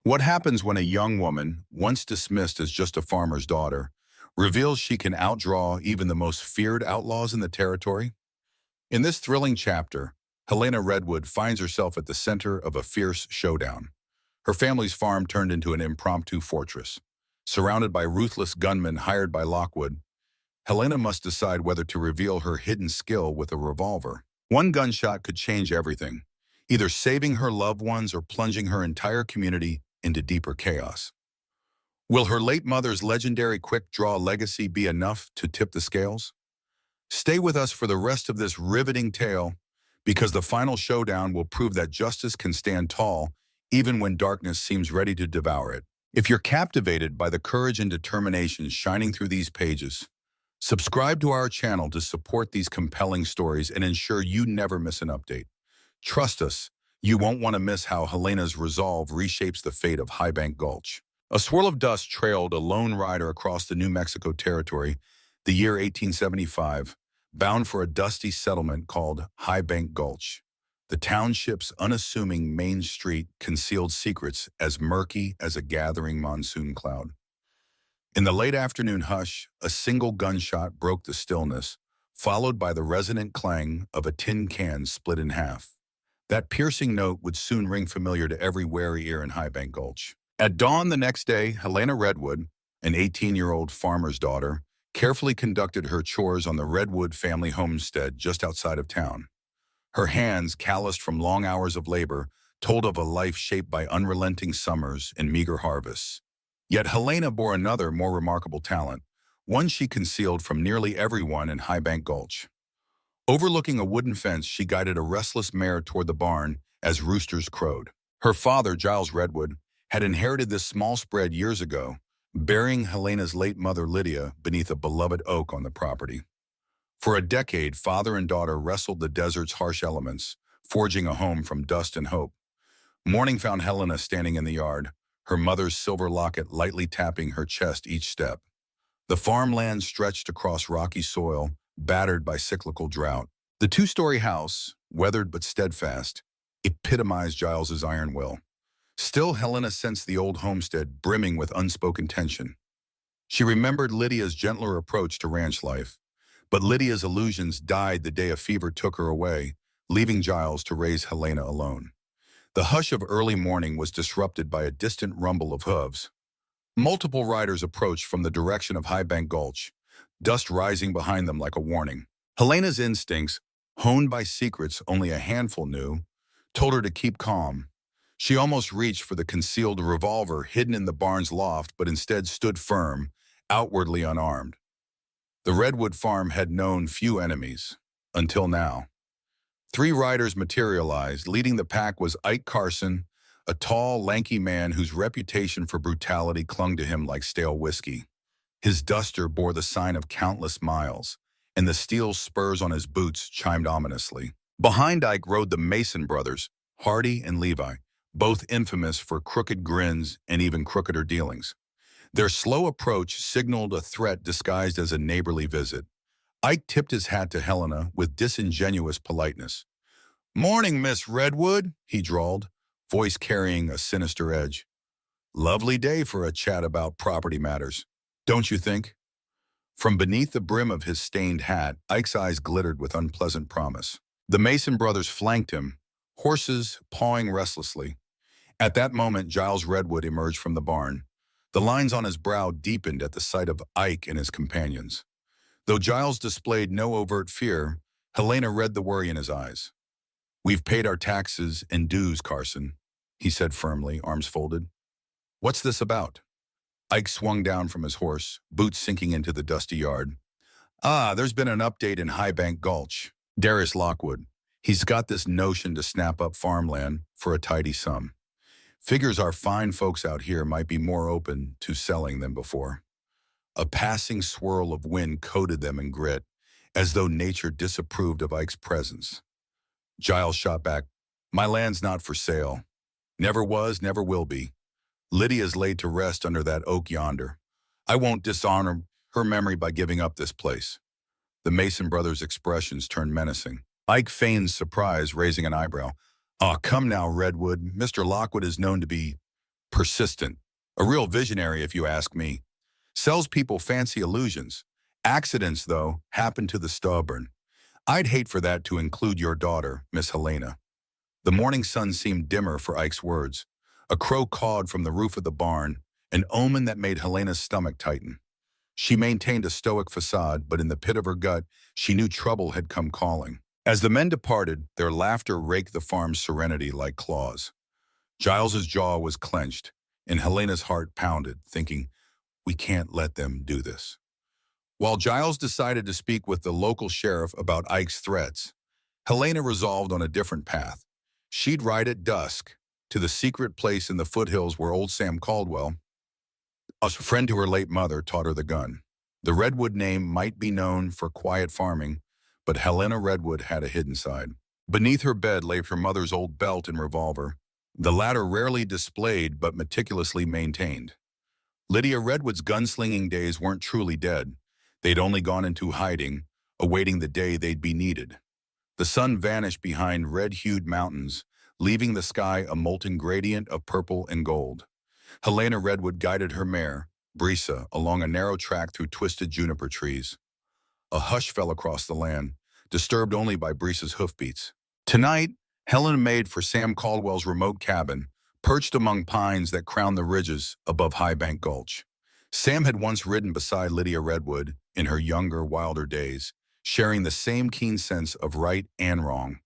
What happens when a young woman, once dismissed as just a farmer's daughter, reveals she can outdraw even the most feared outlaws in the territory? In this thrilling chapter, Helena Redwood finds herself at the center of a fierce showdown. Her family's farm turned into an impromptu fortress. Surrounded by ruthless gunmen hired by Lockwood, Helena must decide whether to reveal her hidden skill with a revolver. One gunshot could change everything, either saving her loved ones or plunging her entire community into deeper chaos. Will her late mother's legendary quick-draw legacy be enough to tip the scales? Stay with us for the rest of this riveting tale, because the final showdown will prove that justice can stand tall even when darkness seems ready to devour it. If you're captivated by the courage and determination shining through these pages, subscribe to our channel to support these compelling stories and ensure you never miss an update. Trust us, you won't want to miss how Helena's resolve reshapes the fate of Highbank Gulch. A swirl of dust trailed a lone rider across the New Mexico territory, the year 1875, bound for a dusty settlement called Highbank Gulch. The township's unassuming main street concealed secrets as murky as a gathering monsoon cloud. In the late afternoon hush, a single gunshot broke the stillness, followed by the resonant clang of a tin can split in half. That piercing note would soon ring familiar to every wary ear in Highbank Gulch. At dawn the next day, Helena Redwood, an 18-year-old farmer's daughter, carefully conducted her chores on the Redwood family homestead just outside of town. Her hands, calloused from long hours of labor, told of a life shaped by unrelenting summers and meager harvests. Yet Helena bore another, more remarkable talent, one she concealed from nearly everyone in Highbank Gulch. Overlooking a wooden fence, she guided a restless mare toward the barn as roosters crowed. Her father, Giles Redwood, had inherited this small spread years ago, burying Helena's late mother Lydia beneath a beloved oak on the property. For a decade, father and daughter wrestled the desert's harsh elements, forging a home from dust and hope. Morning found Helena standing in the yard, her mother's silver locket lightly tapping her chest each step. The farmland stretched across rocky soil, battered by cyclical drought. The two-story house, weathered but steadfast, epitomized Giles's iron will. Still, Helena sensed the old homestead brimming with unspoken tension. She remembered Lydia's gentler approach to ranch life, but Lydia's illusions died the day a fever took her away, leaving Giles to raise Helena alone. The hush of early morning was disrupted by a distant rumble of hooves. Multiple riders approached from the direction of Highbank Gulch, dust rising behind them like a warning. Helena's instincts, honed by secrets only a handful knew, told her to keep calm. She almost reached for the concealed revolver hidden in the barn's loft, but instead stood firm, outwardly unarmed. The Redwood farm had known few enemies, until now. Three riders materialized. Leading the pack was Ike Carson, a tall, lanky man whose reputation for brutality clung to him like stale whiskey. His duster bore the sign of countless miles, and the steel spurs on his boots chimed ominously. Behind Ike rode the Mason brothers, Hardy and Levi, both infamous for crooked grins and even crookeder dealings. Their slow approach signaled a threat disguised as a neighborly visit. Ike tipped his hat to Helena with disingenuous politeness. "Morning, Miss Redwood," he drawled, voice carrying a sinister edge. "Lovely day for a chat about property matters, don't you think?" From beneath the brim of his stained hat, Ike's eyes glittered with unpleasant promise. The Mason brothers flanked him, horses pawing restlessly. At that moment, Giles Redwood emerged from the barn. The lines on his brow deepened at the sight of Ike and his companions. Though Giles displayed no overt fear, Helena read the worry in his eyes. "We've paid our taxes and dues, Carson," he said firmly, arms folded. "What's this about?" Ike swung down from his horse, boots sinking into the dusty yard. There's been an update in Highbank Gulch. Darius Lockwood. He's got this notion to snap up farmland for a tidy sum. Figures our fine folks out here might be more open to selling than before." A passing swirl of wind coated them in grit, as though nature disapproved of Ike's presence. Giles shot back, "My land's not for sale. Never was, never will be. Lydia's laid to rest under that oak yonder. I won't dishonor her memory by giving up this place." The Mason brothers' expressions turned menacing. Ike feigned surprise, raising an eyebrow. "Come now, Redwood. Mr. Lockwood is known to be Persistent. A real visionary, if you ask me. Sells people fancy illusions. Accidents, though, happen to the stubborn. I'd hate for that to include your daughter, Miss Helena. The morning sun seemed dimmer for Ike's words. A crow cawed from the roof of the barn, an omen that made Helena's stomach tighten. She maintained a stoic facade, but in the pit of her gut, she knew trouble had come calling. As the men departed, their laughter raked the farm's serenity like claws. Giles's jaw was clenched, and Helena's heart pounded, thinking, we can't let them do this. While Giles decided to speak with the local sheriff about Ike's threats, Helena resolved on a different path. She'd ride at dusk to the secret place in the foothills where old Sam Caldwell, a friend to her late mother, taught her the gun. The Redwood name might be known for quiet farming, but Helena Redwood had a hidden side. Beneath her bed lay her mother's old belt and revolver, the latter rarely displayed but meticulously maintained. Lydia Redwood's gunslinging days weren't truly dead. They'd only gone into hiding, awaiting the day they'd be needed. The sun vanished behind red-hued mountains, leaving the sky a molten gradient of purple and gold. Helena Redwood guided her mare, Brisa, along a narrow track through twisted juniper trees. A hush fell across the land, disturbed only by Brisa's hoofbeats. Tonight, Helena made for Sam Caldwell's remote cabin, perched among pines that crowned the ridges above High Bank Gulch. Sam had once ridden beside Lydia Redwood in her younger, wilder days, sharing the same keen sense of right and wrong.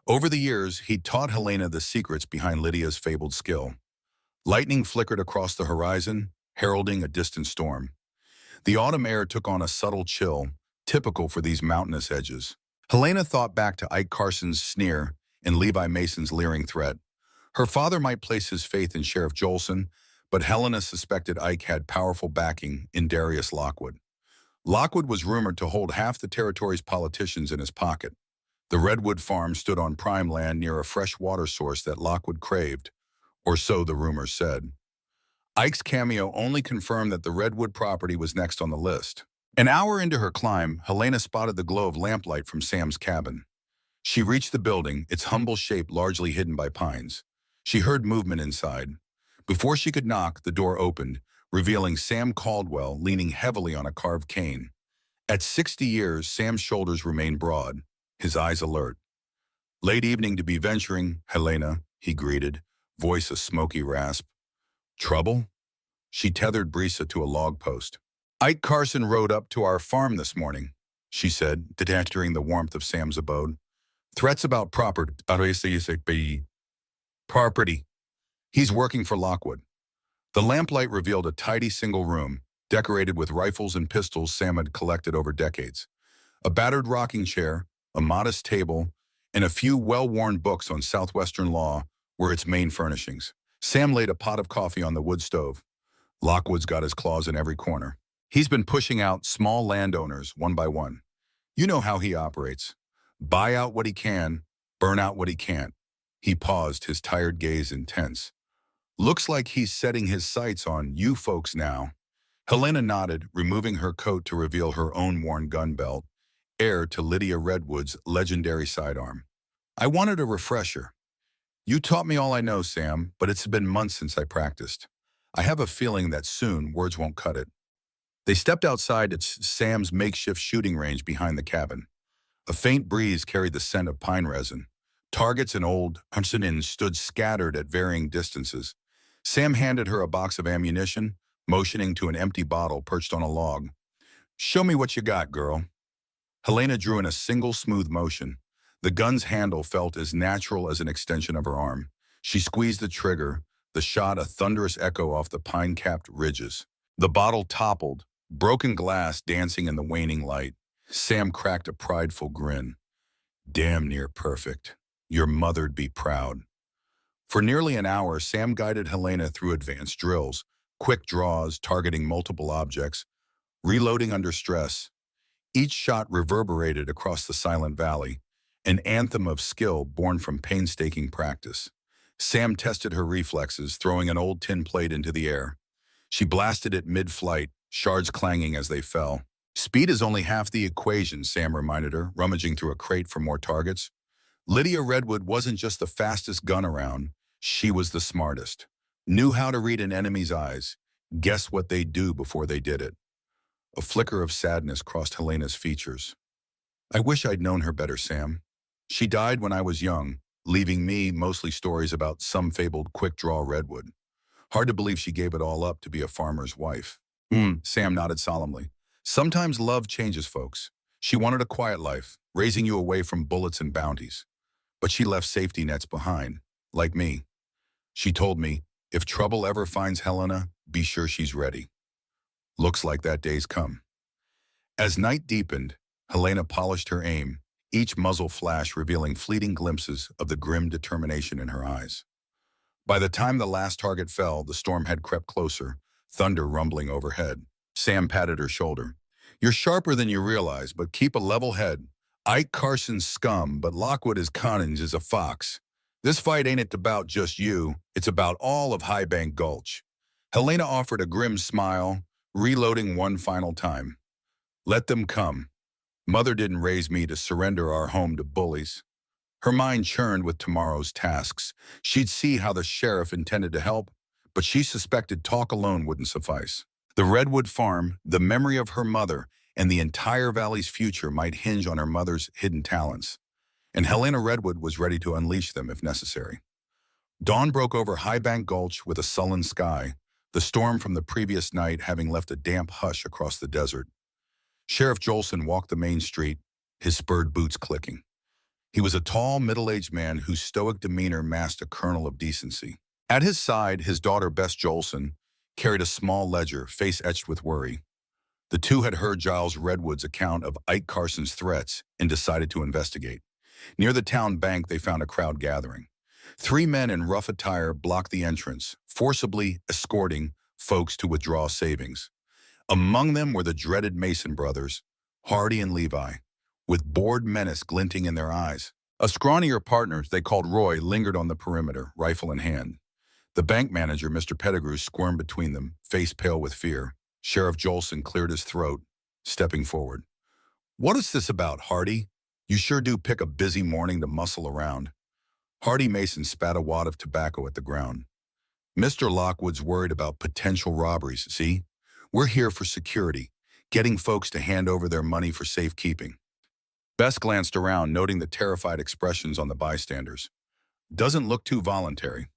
Over the years, he'd taught Helena the secrets behind Lydia's fabled skill. Lightning flickered across the horizon, heralding a distant storm. The autumn air took on a subtle chill, typical for these mountainous edges. Helena thought back to Ike Carson's sneer and Levi Mason's leering threat. Her father might place his faith in Sheriff Jolson, but Helena suspected Ike had powerful backing in Darius Lockwood. Lockwood was rumored to hold half the territory's politicians in his pocket. The Redwood farm stood on prime land near a fresh water source that Lockwood craved, or so the rumors said. Ike's cameo only confirmed that the Redwood property was next on the list. An hour into her climb, Helena spotted the glow of lamplight from Sam's cabin. She reached the building, its humble shape largely hidden by pines. She heard movement inside. Before she could knock, the door opened, revealing Sam Caldwell leaning heavily on a carved cane. At 60 years, Sam's shoulders remained broad, his eyes alert. "Late evening to be venturing, Helena," he greeted, voice a smoky rasp. "Trouble?" She tethered Brisa to a log post. "Ike Carson rode up to our farm this morning," she said, entering the warmth of Sam's abode. "Threats about property. He's working for Lockwood." The lamplight revealed a tidy single room, decorated with rifles and pistols Sam had collected over decades. A battered rocking chair, a modest table, and a few well-worn books on Southwestern law were its main furnishings. Sam laid a pot of coffee on the wood stove. "Lockwood's got his claws in every corner. He's been pushing out small landowners one by one. You know how he operates. Buy out what he can, burn out what he can't." He paused, his tired gaze intense. "Looks like he's setting his sights on you folks now." Helena nodded, removing her coat to reveal her own worn gun belt, heir to Lydia Redwood's legendary sidearm. "I wanted a refresher. You taught me all I know, Sam, but it's been months since I practiced. I have a feeling that soon words won't cut it." They stepped outside at Sam's makeshift shooting range behind the cabin. A faint breeze carried the scent of pine resin. Targets and old Huntsonins stood scattered at varying distances. Sam handed her a box of ammunition, motioning to an empty bottle perched on a log. "Show me what you got, girl." Helena drew in a single smooth motion. The gun's handle felt as natural as an extension of her arm. She squeezed the trigger, the shot a thunderous echo off the pine-capped ridges. The bottle toppled, broken glass dancing in the waning light. Sam cracked a prideful grin. "Damn near perfect. Your mother'd be proud." For nearly an hour, Sam guided Helena through advanced drills, quick draws targeting multiple objects, reloading under stress. Each shot reverberated across the silent valley, an anthem of skill born from painstaking practice. Sam tested her reflexes, throwing an old tin plate into the air. She blasted it mid-flight, shards clanging as they fell. "Speed is only half the equation," Sam reminded her, rummaging through a crate for more targets. Lydia Redwood wasn't just the fastest gun around, she was the smartest. Knew how to read an enemy's eyes, guess what they'd do before they did it. A flicker of sadness crossed Helena's features. I wish I'd known her better, Sam. She died when I was young, leaving me mostly stories about some fabled quick-draw redwood. Hard to believe she gave it all up to be a farmer's wife. Sam nodded solemnly. Sometimes love changes folks. She wanted a quiet life, raising you away from bullets and bounties. But she left safety nets behind, like me. She told me, if trouble ever finds Helena, be sure she's ready. Looks like that day's come. As night deepened, Helena polished her aim, each muzzle flash revealing fleeting glimpses of the grim determination in her eyes. By the time the last target fell, the storm had crept closer, thunder rumbling overhead. Sam patted her shoulder. You're sharper than you realize, but keep a level head. Ike Carson's scum, but Lockwood is cunning as a fox. This fight ain't about just you, it's about all of High Bank Gulch. Helena offered a grim smile, reloading one final time. Let them come. Mother didn't raise me to surrender our home to bullies. Her mind churned with tomorrow's tasks. She'd see how the sheriff intended to help, but she suspected talk alone wouldn't suffice. The Redwood Farm, the memory of her mother, and the entire valley's future might hinge on her mother's hidden talents. And Helena Redwood was ready to unleash them if necessary. Dawn broke over High Bank Gulch with a sullen sky, the storm from the previous night having left a damp hush across the desert. Sheriff Jolson walked the main street, his spurred boots clicking. He was a tall, middle-aged man whose stoic demeanor masked a kernel of decency. At his side, his daughter Bess Jolson carried a small ledger, face etched with worry. The two had heard Giles Redwood's account of Ike Carson's threats and decided to investigate. Near the town bank, they found a crowd gathering. 3 men in rough attire blocked the entrance, forcibly escorting folks to withdraw savings. Among them were the dreaded Mason brothers, Hardy and Levi, with bored menace glinting in their eyes. A scrawnier partner they called Roy lingered on the perimeter, rifle in hand. The bank manager, Mr. Pettigrew, squirmed between them, face pale with fear. Sheriff Jolson cleared his throat, stepping forward. What is this about, Hardy? You sure do pick a busy morning to muscle around. Hardy Mason spat a wad of tobacco at the ground. Mr. Lockwood's worried about potential robberies, see? We're here for security, getting folks to hand over their money for safekeeping. Bess glanced around, noting the terrified expressions on the bystanders. Doesn't look too voluntary.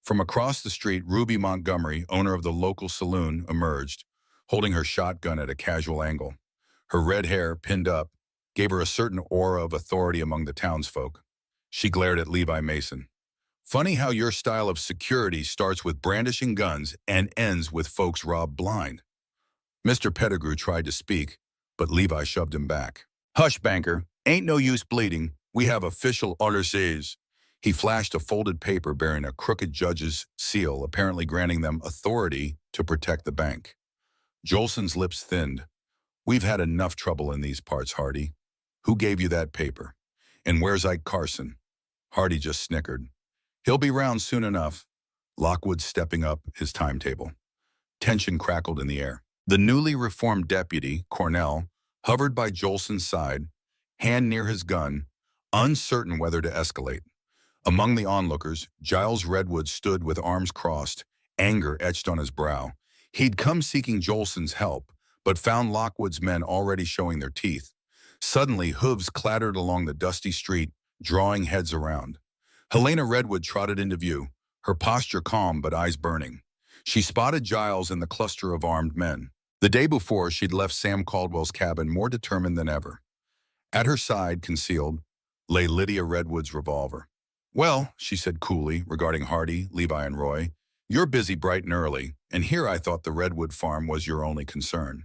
From across the street, Ruby Montgomery, owner of the local saloon, emerged, holding her shotgun at a casual angle. Her red hair, pinned up, gave her a certain aura of authority among the townsfolk. She glared at Levi Mason. Funny how your style of security starts with brandishing guns and ends with folks robbed blind. Mr. Pettigrew tried to speak, but Levi shoved him back. Hush, banker. Ain't no use bleeding. We have official orders. He flashed a folded paper bearing a crooked judge's seal, apparently granting them authority to protect the bank. Jolson's lips thinned. We've had enough trouble in these parts, Hardy. Who gave you that paper? And where's Ike Carson? Hardy just snickered. He'll be round soon enough. Lockwood stepping up his timetable. Tension crackled in the air. The newly reformed deputy, Cornell, hovered by Jolson's side, hand near his gun, uncertain whether to escalate. Among the onlookers, Giles Redwood stood with arms crossed, anger etched on his brow. He'd come seeking Jolson's help, but found Lockwood's men already showing their teeth. Suddenly, hooves clattered along the dusty street, drawing heads around. Helena Redwood trotted into view, her posture calm but eyes burning. She spotted Giles in the cluster of armed men. The day before, she'd left Sam Caldwell's cabin more determined than ever. At her side, concealed, lay Lydia Redwood's revolver. Well, she said coolly, regarding Hardy, Levi, and Roy, you're busy bright and early, and here I thought the Redwood farm was your only concern.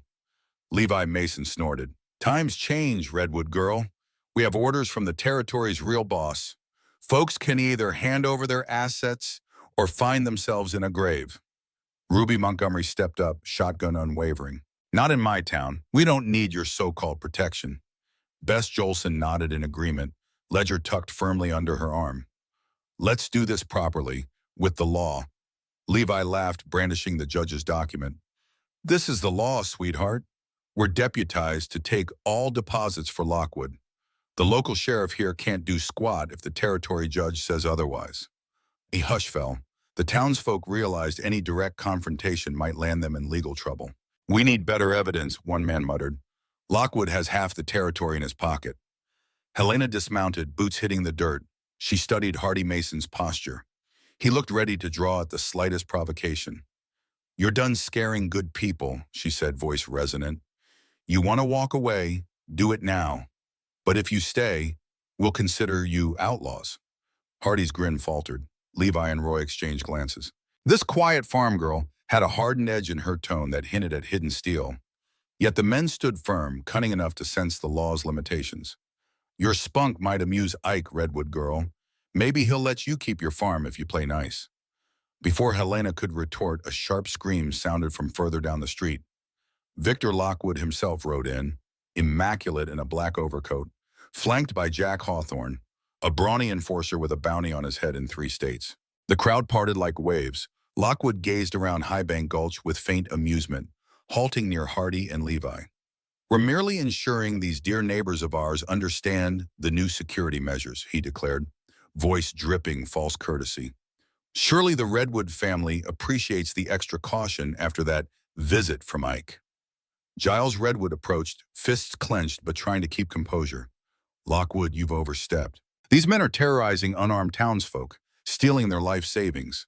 Levi Mason snorted. Times change, Redwood girl. We have orders from the territory's real boss. Folks can either hand over their assets or find themselves in a grave. Ruby Montgomery stepped up, shotgun unwavering. Not in my town. We don't need your so-called protection. Bess Jolson nodded in agreement, ledger tucked firmly under her arm. Let's do this properly, with the law. Levi laughed, brandishing the judge's document. This is the law, sweetheart. We're deputized to take all deposits for Lockwood. The local sheriff here can't do squat if the territory judge says otherwise. A hush fell. The townsfolk realized any direct confrontation might land them in legal trouble. "We need better evidence," one man muttered. "Lockwood has half the territory in his pocket." Helena dismounted, boots hitting the dirt. She studied Hardy Mason's posture. He looked ready to draw at the slightest provocation. "You're done scaring good people," she said, voice resonant. "You want to walk away, do it now. But if you stay, we'll consider you outlaws." Hardy's grin faltered. Levi and Roy exchanged glances. This quiet farm girl had a hardened edge in her tone that hinted at hidden steel. Yet the men stood firm, cunning enough to sense the law's limitations. "Your spunk might amuse Ike, Redwood girl. Maybe he'll let you keep your farm if you play nice." Before Helena could retort, a sharp scream sounded from further down the street. Victor Lockwood himself rode in, immaculate in a black overcoat, flanked by Jack Hawthorne, a brawny enforcer with a bounty on his head in 3 states. The crowd parted like waves. Lockwood gazed around Highbank Gulch with faint amusement, halting near Hardy and Levi. "We're merely ensuring these dear neighbors of ours understand the new security measures," he declared, voice dripping false courtesy. "Surely the Redwood family appreciates the extra caution after that visit from Ike." Giles Redwood approached, fists clenched but trying to keep composure. "Lockwood, you've overstepped. These men are terrorizing unarmed townsfolk, stealing their life savings.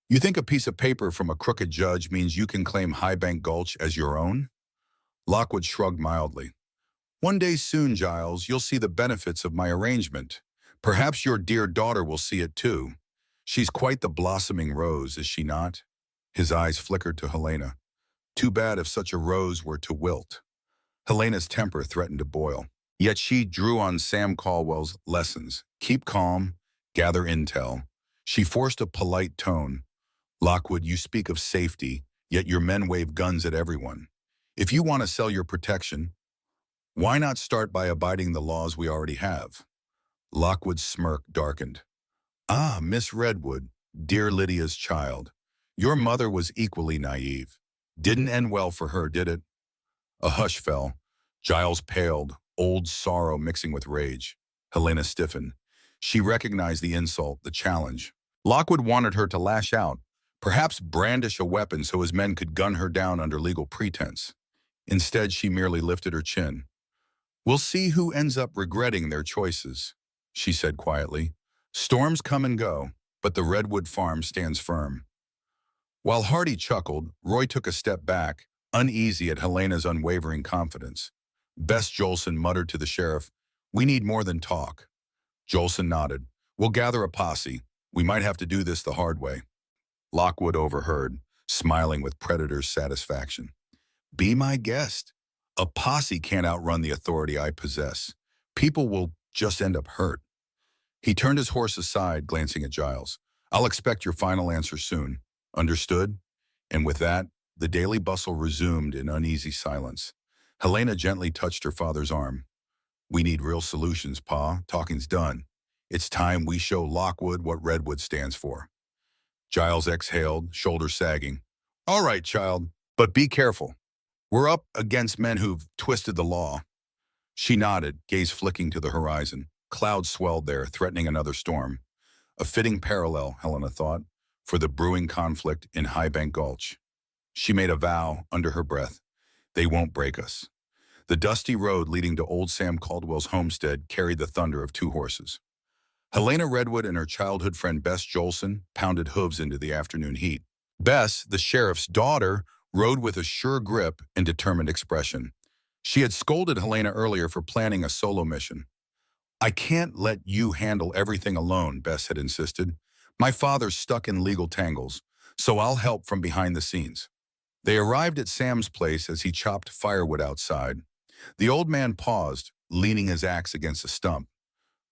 You think a piece of paper from a crooked judge means you can claim Highbank Gulch as your own?" Lockwood shrugged mildly. "One day soon, Giles, you'll see the benefits of my arrangement. Perhaps your dear daughter will see it too. She's quite the blossoming rose, is she not?" His eyes flickered to Helena. Too bad if such a rose were to wilt. Helena's temper threatened to boil. Yet she drew on Sam Caldwell's lessons. Keep calm, gather intel. She forced a polite tone. "Lockwood, you speak of safety, yet your men wave guns at everyone. If you want to sell your protection, why not start by abiding the laws we already have?" Lockwood's smirk darkened. "Ah, Miss Redwood, dear Lydia's child. Your mother was equally naive. Didn't end well for her, did it?" A hush fell. Giles paled, old sorrow mixing with rage. Helena stiffened. She recognized the insult, the challenge. Lockwood wanted her to lash out, perhaps brandish a weapon so his men could gun her down under legal pretense. Instead, she merely lifted her chin. "We'll see who ends up regretting their choices," she said quietly. "Storms come and go, but the Redwood farm stands firm." While Hardy chuckled, Roy took a step back, uneasy at Helena's unwavering confidence. Bess Jolson muttered to the sheriff, "We need more than talk." Jolson nodded. "We'll gather a posse. We might have to do this the hard way." Lockwood overheard, smiling with predator's satisfaction. "Be my guest. A posse can't outrun the authority I possess. People will just end up hurt." He turned his horse aside, glancing at Giles. "I'll expect your final answer soon. Understood?" And with that, the daily bustle resumed in uneasy silence. Helena gently touched her father's arm. "We need real solutions, Pa. Talking's done. It's time we show Lockwood what Redwood stands for." Giles exhaled, shoulders sagging. "All right, child, but be careful. We're up against men who've twisted the law." She nodded, gaze flicking to the horizon. Clouds swelled there, threatening another storm. A fitting parallel, Helena thought, for the brewing conflict in Highbank Gulch. She made a vow under her breath. They won't break us. The dusty road leading to old Sam Caldwell's homestead carried the thunder of 2 horses. Helena Redwood and her childhood friend Bess Jolson pounded hooves into the afternoon heat. Bess, the sheriff's daughter, rode with a sure grip and determined expression. She had scolded Helena earlier for planning a solo mission. "I can't let you handle everything alone," Bess had insisted. "My father's stuck in legal tangles, so I'll help from behind the scenes." They arrived at Sam's place as he chopped firewood outside. The old man paused, leaning his axe against a stump.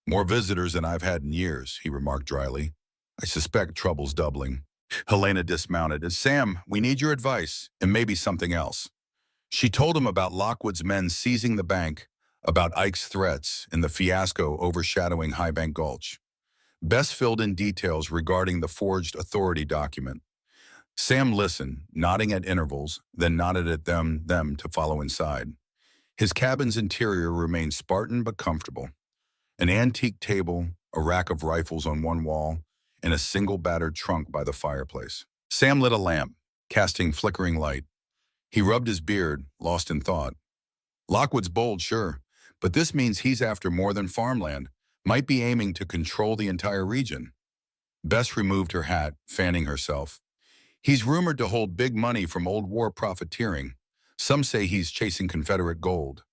"More visitors than I've had in years," he remarked dryly. "I suspect trouble's doubling." Helena dismounted. "Sam, we need your advice, and maybe something else." She told him about Lockwood's men seizing the bank, about Ike's threats, and the fiasco overshadowing Highbank Gulch. Bess filled in details regarding the forged authority document. Sam listened, nodding at intervals, then nodded at them to follow inside. His cabin's interior remained Spartan but comfortable. An antique table, a rack of rifles on one wall, in a single battered trunk by the fireplace. Sam lit a lamp, casting flickering light. He rubbed his beard, lost in thought. Lockwood's bold, sure, but this means he's after more than farmland, might be aiming to control the entire region. Bess removed her hat, fanning herself. He's rumored to hold big money from old war profiteering. Some say he's chasing Confederate gold.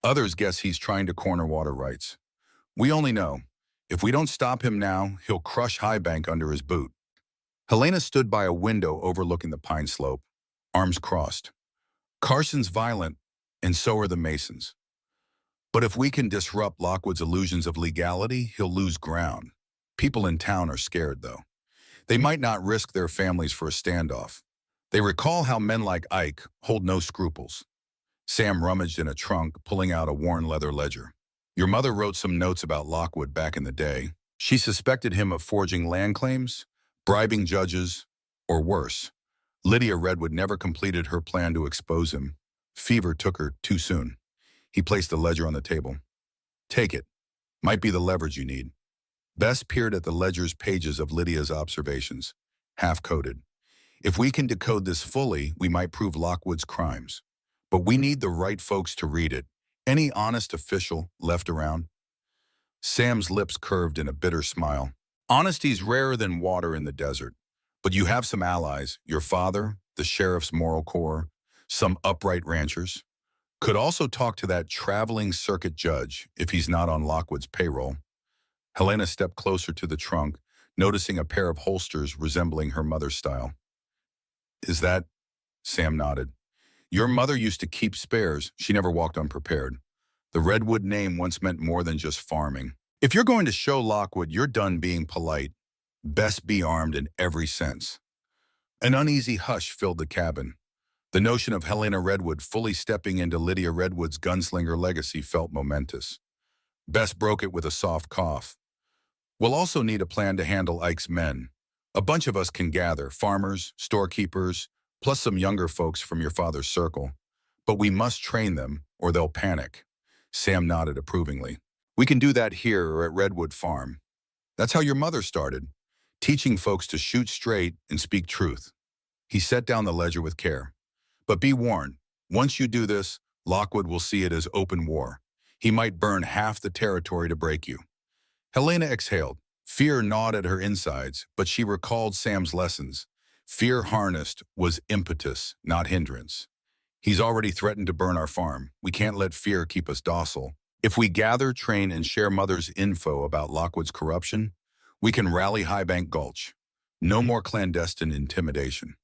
Others guess he's trying to corner water rights. We only know, if we don't stop him now, he'll crush High Bank under his boot. Helena stood by a window overlooking the pine slope, arms crossed. Carson's violent, and so are the Masons. But if we can disrupt Lockwood's illusions of legality, he'll lose ground. People in town are scared, though. They might not risk their families for a standoff. They recall how men like Ike hold no scruples. Sam rummaged in a trunk, pulling out a worn leather ledger. Your mother wrote some notes about Lockwood back in the day. She suspected him of forging land claims, bribing judges, or worse. Lydia Redwood never completed her plan to expose him. Fever took her too soon. He placed the ledger on the table. Take it. Might be the leverage you need. Bess peered at the ledger's pages of Lydia's observations, half-coded. If we can decode this fully, we might prove Lockwood's crimes. But we need the right folks to read it. Any honest official left around? Sam's lips curved in a bitter smile. Honesty's rarer than water in the desert. But you have some allies, your father, the sheriff's moral corps, some upright ranchers. Could also talk to that traveling circuit judge if he's not on Lockwood's payroll. Helena stepped closer to the trunk, noticing a pair of holsters resembling her mother's style. Is that? Sam nodded. Your mother used to keep spares. She never walked unprepared. The Redwood name once meant more than just farming. If you're going to show Lockwood you're done being polite, best be armed in every sense. An uneasy hush filled the cabin. The notion of Helena Redwood fully stepping into Lydia Redwood's gunslinger legacy felt momentous. Bess broke it with a soft cough. We'll also need a plan to handle Ike's men. A bunch of us can gather, farmers, storekeepers, plus some younger folks from your father's circle. But we must train them, or they'll panic. Sam nodded approvingly. We can do that here or at Redwood Farm. That's how your mother started, teaching folks to shoot straight and speak truth. He set down the ledger with care. But be warned, once you do this, Lockwood will see it as open war. He might burn half the territory to break you. Helena exhaled. Fear gnawed at her insides, but she recalled Sam's lessons. Fear harnessed was impetus, not hindrance. He's already threatened to burn our farm. We can't let fear keep us docile. If we gather, train, and share Mother's info about Lockwood's corruption, we can rally High Bank Gulch. No more clandestine intimidation.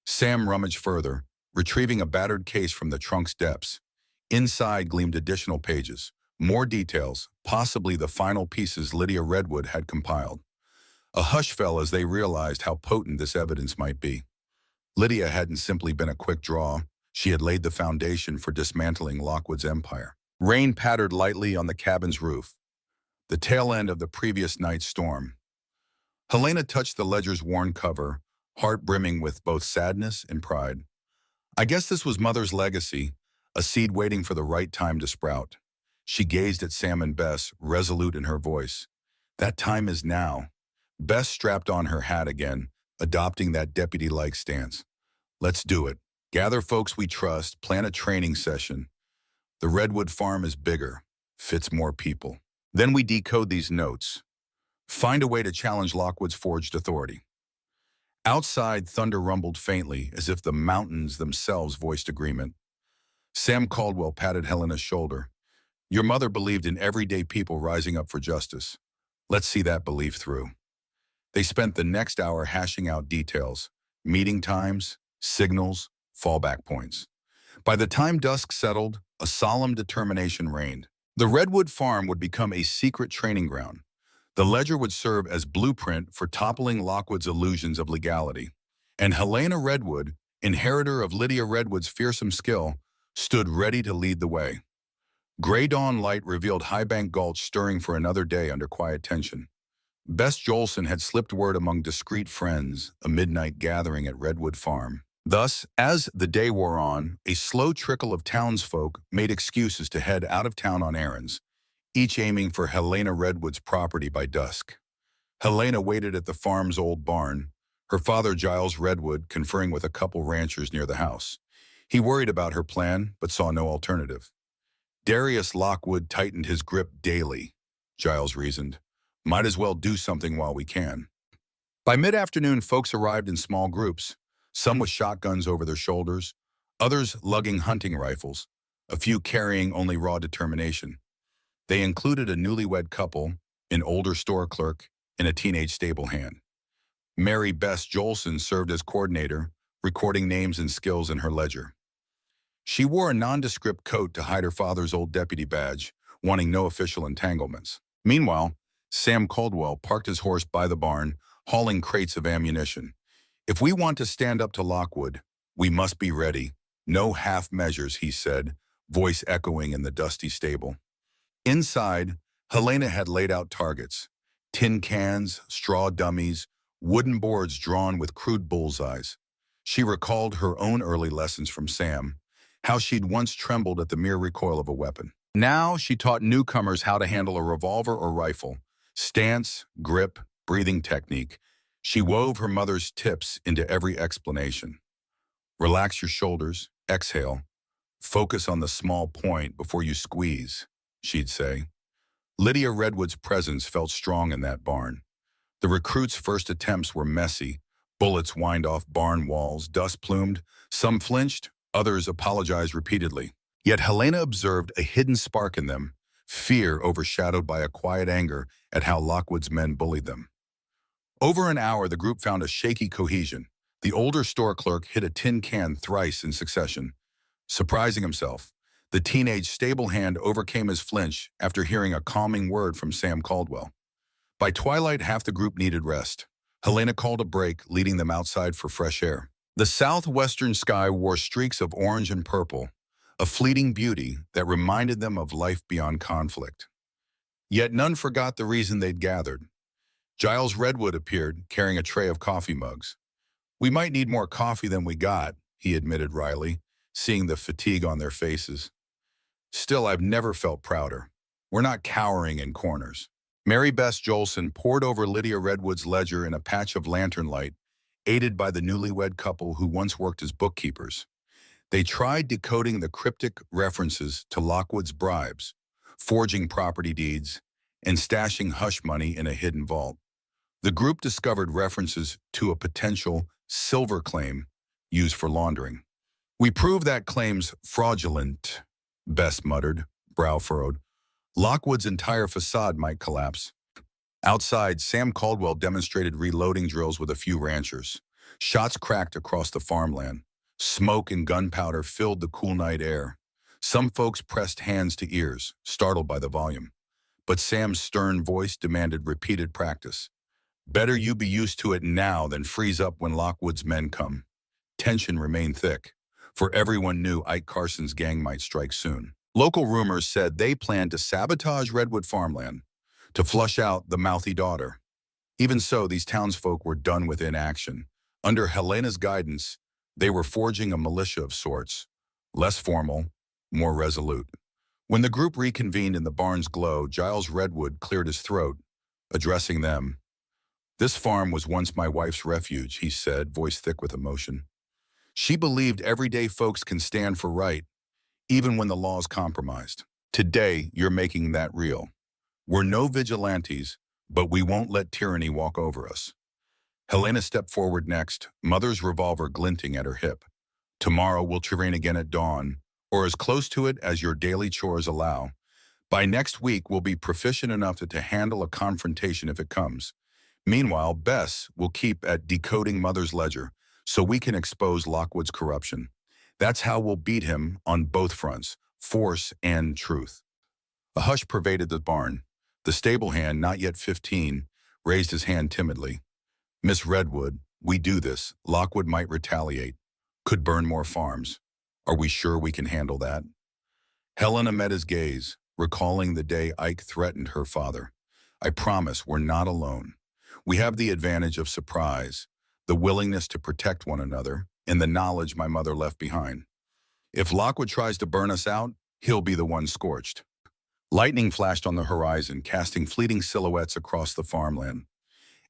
Sam rummaged further, retrieving a battered case from the trunk's depths. Inside gleamed additional pages, more details, possibly the final pieces Lydia Redwood had compiled. A hush fell as they realized how potent this evidence might be. Lydia hadn't simply been a quick draw. She had laid the foundation for dismantling Lockwood's empire. Rain pattered lightly on the cabin's roof, the tail end of the previous night's storm. Helena touched the ledger's worn cover, heart brimming with both sadness and pride. I guess this was Mother's legacy, a seed waiting for the right time to sprout. She gazed at Sam and Bess, resolute in her voice. That time is now. Bess strapped on her hat again, adopting that deputy-like stance. Let's do it. Gather folks we trust, plan a training session. The Redwood Farm is bigger, fits more people. Then we decode these notes. Find a way to challenge Lockwood's forged authority. Outside, thunder rumbled faintly, as if the mountains themselves voiced agreement. Sam Caldwell patted Helena's shoulder. Your mother believed in everyday people rising up for justice. Let's see that belief through. They spent the next hour hashing out details, meeting times, signals, fallback points. By the time dusk settled, a solemn determination reigned. The Redwood Farm would become a secret training ground. The ledger would serve as blueprint for toppling Lockwood's illusions of legality. And Helena Redwood, inheritor of Lydia Redwood's fearsome skill, stood ready to lead the way. Gray dawn light revealed High Bank Gulch stirring for another day under quiet tension. Bess Jolson had slipped word among discreet friends, a midnight gathering at Redwood Farm. Thus, as the day wore on, a slow trickle of townsfolk made excuses to head out of town on errands, each aiming for Helena Redwood's property by dusk. Helena waited at the farm's old barn, her father Giles Redwood conferring with a couple ranchers near the house. He worried about her plan, but saw no alternative. Darius Lockwood tightened his grip daily, Giles reasoned. Might as well do something while we can. By mid-afternoon, folks arrived in small groups, some with shotguns over their shoulders, others lugging hunting rifles, a few carrying only raw determination. They included a newlywed couple, an older store clerk, and a teenage stable hand. Mary Bess Jolson served as coordinator, recording names and skills in her ledger. She wore a nondescript coat to hide her father's old deputy badge, wanting no official entanglements. Meanwhile, Sam Caldwell parked his horse by the barn, hauling crates of ammunition. If we want to stand up to Lockwood, we must be ready. No half measures, he said, voice echoing in the dusty stable. Inside, Helena had laid out targets: tin cans, straw dummies, wooden boards drawn with crude bullseyes. She recalled her own early lessons from Sam, how she'd once trembled at the mere recoil of a weapon. Now she taught newcomers how to handle a revolver or rifle: stance, grip, breathing technique. She wove her mother's tips into every explanation. Relax your shoulders, exhale, focus on the small point before you squeeze, she'd say. Lydia Redwood's presence felt strong in that barn. The recruits' first attempts were messy. Bullets whined off barn walls, dust-plumed. Some flinched, others apologized repeatedly. Yet Helena observed a hidden spark in them, fear overshadowed by a quiet anger at how Lockwood's men bullied them. Over an hour, the group found a shaky cohesion. The older store clerk hit a tin can thrice in succession. Surprising himself, the teenage stable hand overcame his flinch after hearing a calming word from Sam Caldwell. By twilight, half the group needed rest. Helena called a break, leading them outside for fresh air. The southwestern sky wore streaks of orange and purple, a fleeting beauty that reminded them of life beyond conflict. Yet none forgot the reason they'd gathered. Giles Redwood appeared, carrying a tray of coffee mugs. "We might need more coffee than we got," he admitted wryly, seeing the fatigue on their faces. "Still, I've never felt prouder. We're not cowering in corners." Mary Bess Jolson pored over Lydia Redwood's ledger in a patch of lantern light, aided by the newlywed couple who once worked as bookkeepers. They tried decoding the cryptic references to Lockwood's bribes, forging property deeds, and stashing hush money in a hidden vault. The group discovered references to a potential silver claim used for laundering. "We prove that claim's fraudulent," Bess muttered, brow furrowed. "Lockwood's entire facade might collapse." Outside, Sam Caldwell demonstrated reloading drills with a few ranchers. Shots cracked across the farmland. Smoke and gunpowder filled the cool night air. Some folks pressed hands to ears, startled by the volume. But Sam's stern voice demanded repeated practice. "Better you be used to it now than freeze up when Lockwood's men come." Tension remained thick, for everyone knew Ike Carson's gang might strike soon. Local rumors said they planned to sabotage Redwood farmland, to flush out the mouthy daughter. Even so, these townsfolk were done with inaction. Under Helena's guidance, they were forging a militia of sorts, less formal, more resolute. When the group reconvened in the barn's glow, Giles Redwood cleared his throat, addressing them. "This farm was once my wife's refuge," he said, voice thick with emotion. "She believed everyday folks can stand for right, even when the law's compromised. Today, you're making that real. We're no vigilantes, but we won't let tyranny walk over us." Helena stepped forward next, mother's revolver glinting at her hip. "Tomorrow we'll terrain again at dawn, or as close to it as your daily chores allow. By next week, we'll be proficient enough to handle a confrontation if it comes. Meanwhile, Bess will keep at decoding Mother's ledger so we can expose Lockwood's corruption. That's how we'll beat him on both fronts, force and truth." A hush pervaded the barn. The stable hand, not yet 15, raised his hand timidly. "Miss Redwood, we do this. Lockwood might retaliate. Could burn more farms. Are we sure we can handle that?" Helena met his gaze, recalling the day Ike threatened her father. "I promise we're not alone. We have the advantage of surprise, the willingness to protect one another, and the knowledge my mother left behind. If Lockwood tries to burn us out, he'll be the one scorched." Lightning flashed on the horizon, casting fleeting silhouettes across the farmland.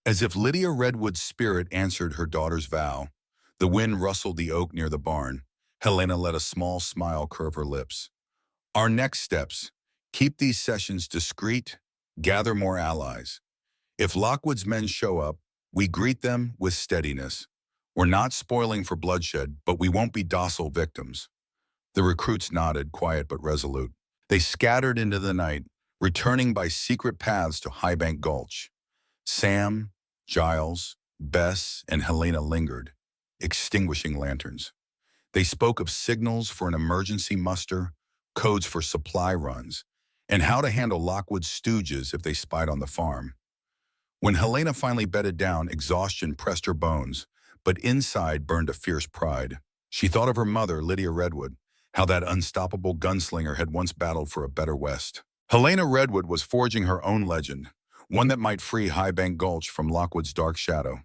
As if Lydia Redwood's spirit answered her daughter's vow, the wind rustled the oak near the barn. Helena let a small smile curve her lips. Our next steps: keep these sessions discreet, gather more allies. If Lockwood's men show up, we greet them with steadiness. We're not spoiling for bloodshed, but we won't be docile victims. The recruits nodded, quiet but resolute. They scattered into the night, returning by secret paths to Highbank Gulch. Sam, Giles, Bess, and Helena lingered, extinguishing lanterns. They spoke of signals for an emergency muster, codes for supply runs, and how to handle Lockwood's stooges if they spied on the farm. When Helena finally bedded down, exhaustion pressed her bones, but inside burned a fierce pride. She thought of her mother, Lydia Redwood, how that unstoppable gunslinger had once battled for a better West. Helena Redwood was forging her own legend, one that might free Highbank Gulch from Lockwood's dark shadow.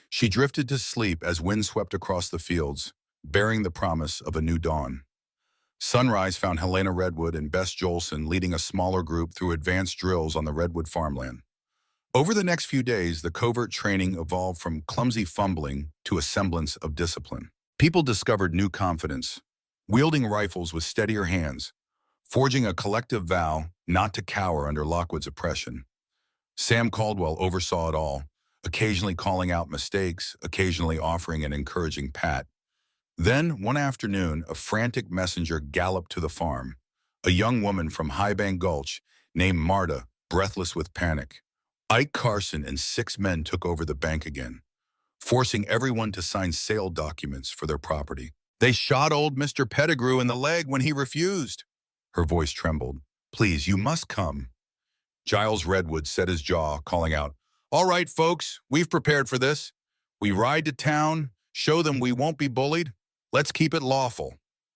She drifted to sleep as wind swept across the fields, bearing the promise of a new dawn. Sunrise found Helena Redwood and Bess Jolson leading a smaller group through advanced drills on the Redwood farmland. Over the next few days, the covert training evolved from clumsy fumbling to a semblance of discipline. People discovered new confidence, wielding rifles with steadier hands, forging a collective vow not to cower under Lockwood's oppression. Sam Caldwell oversaw it all, occasionally calling out mistakes, occasionally offering an encouraging pat. Then, one afternoon, a frantic messenger galloped to the farm, a young woman from Highbank Gulch named Marta, breathless with panic. Ike Carson and 6 men took over the bank again, forcing everyone to sign sale documents for their property. They shot old Mr. Pettigrew in the leg when he refused. Her voice trembled. Please, you must come. Giles Redwood set his jaw, calling out, All right, folks, we've prepared for this. We ride to town, show them we won't be bullied. Let's keep it lawful.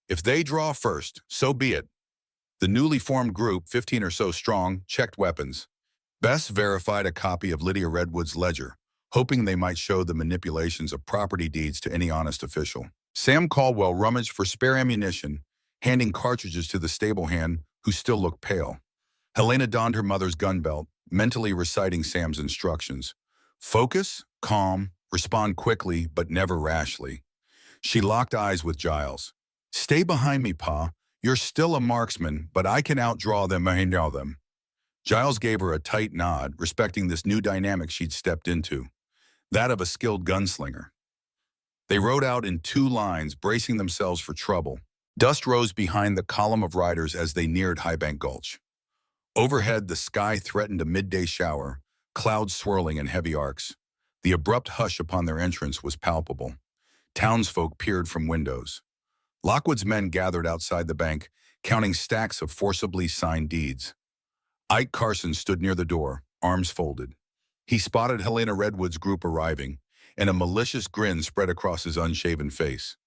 If they draw first, so be it. The newly formed group, 15 or so strong, checked weapons. Bess verified a copy of Lydia Redwood's ledger, hoping they might show the manipulations of property deeds to any honest official. Sam Caldwell rummaged for spare ammunition, handing cartridges to the stable hand, who still looked pale. Helena donned her mother's gun belt, mentally reciting Sam's instructions. Focus, calm, respond quickly, but never rashly. She locked eyes with Giles. Stay behind me, Pa. You're still a marksman, but I can outdraw them and know them. Giles gave her a tight nod, respecting this new dynamic she'd stepped into, that of a skilled gunslinger. They rode out in 2 lines, bracing themselves for trouble. Dust rose behind the column of riders as they neared Highbank Gulch. Overhead, the sky threatened a midday shower, clouds swirling in heavy arcs. The abrupt hush upon their entrance was palpable. Townsfolk peered from windows. Lockwood's men gathered outside the bank, counting stacks of forcibly signed deeds. Ike Carson stood near the door, arms folded. He spotted Helena Redwood's group arriving, and a malicious grin spread across his unshaven face.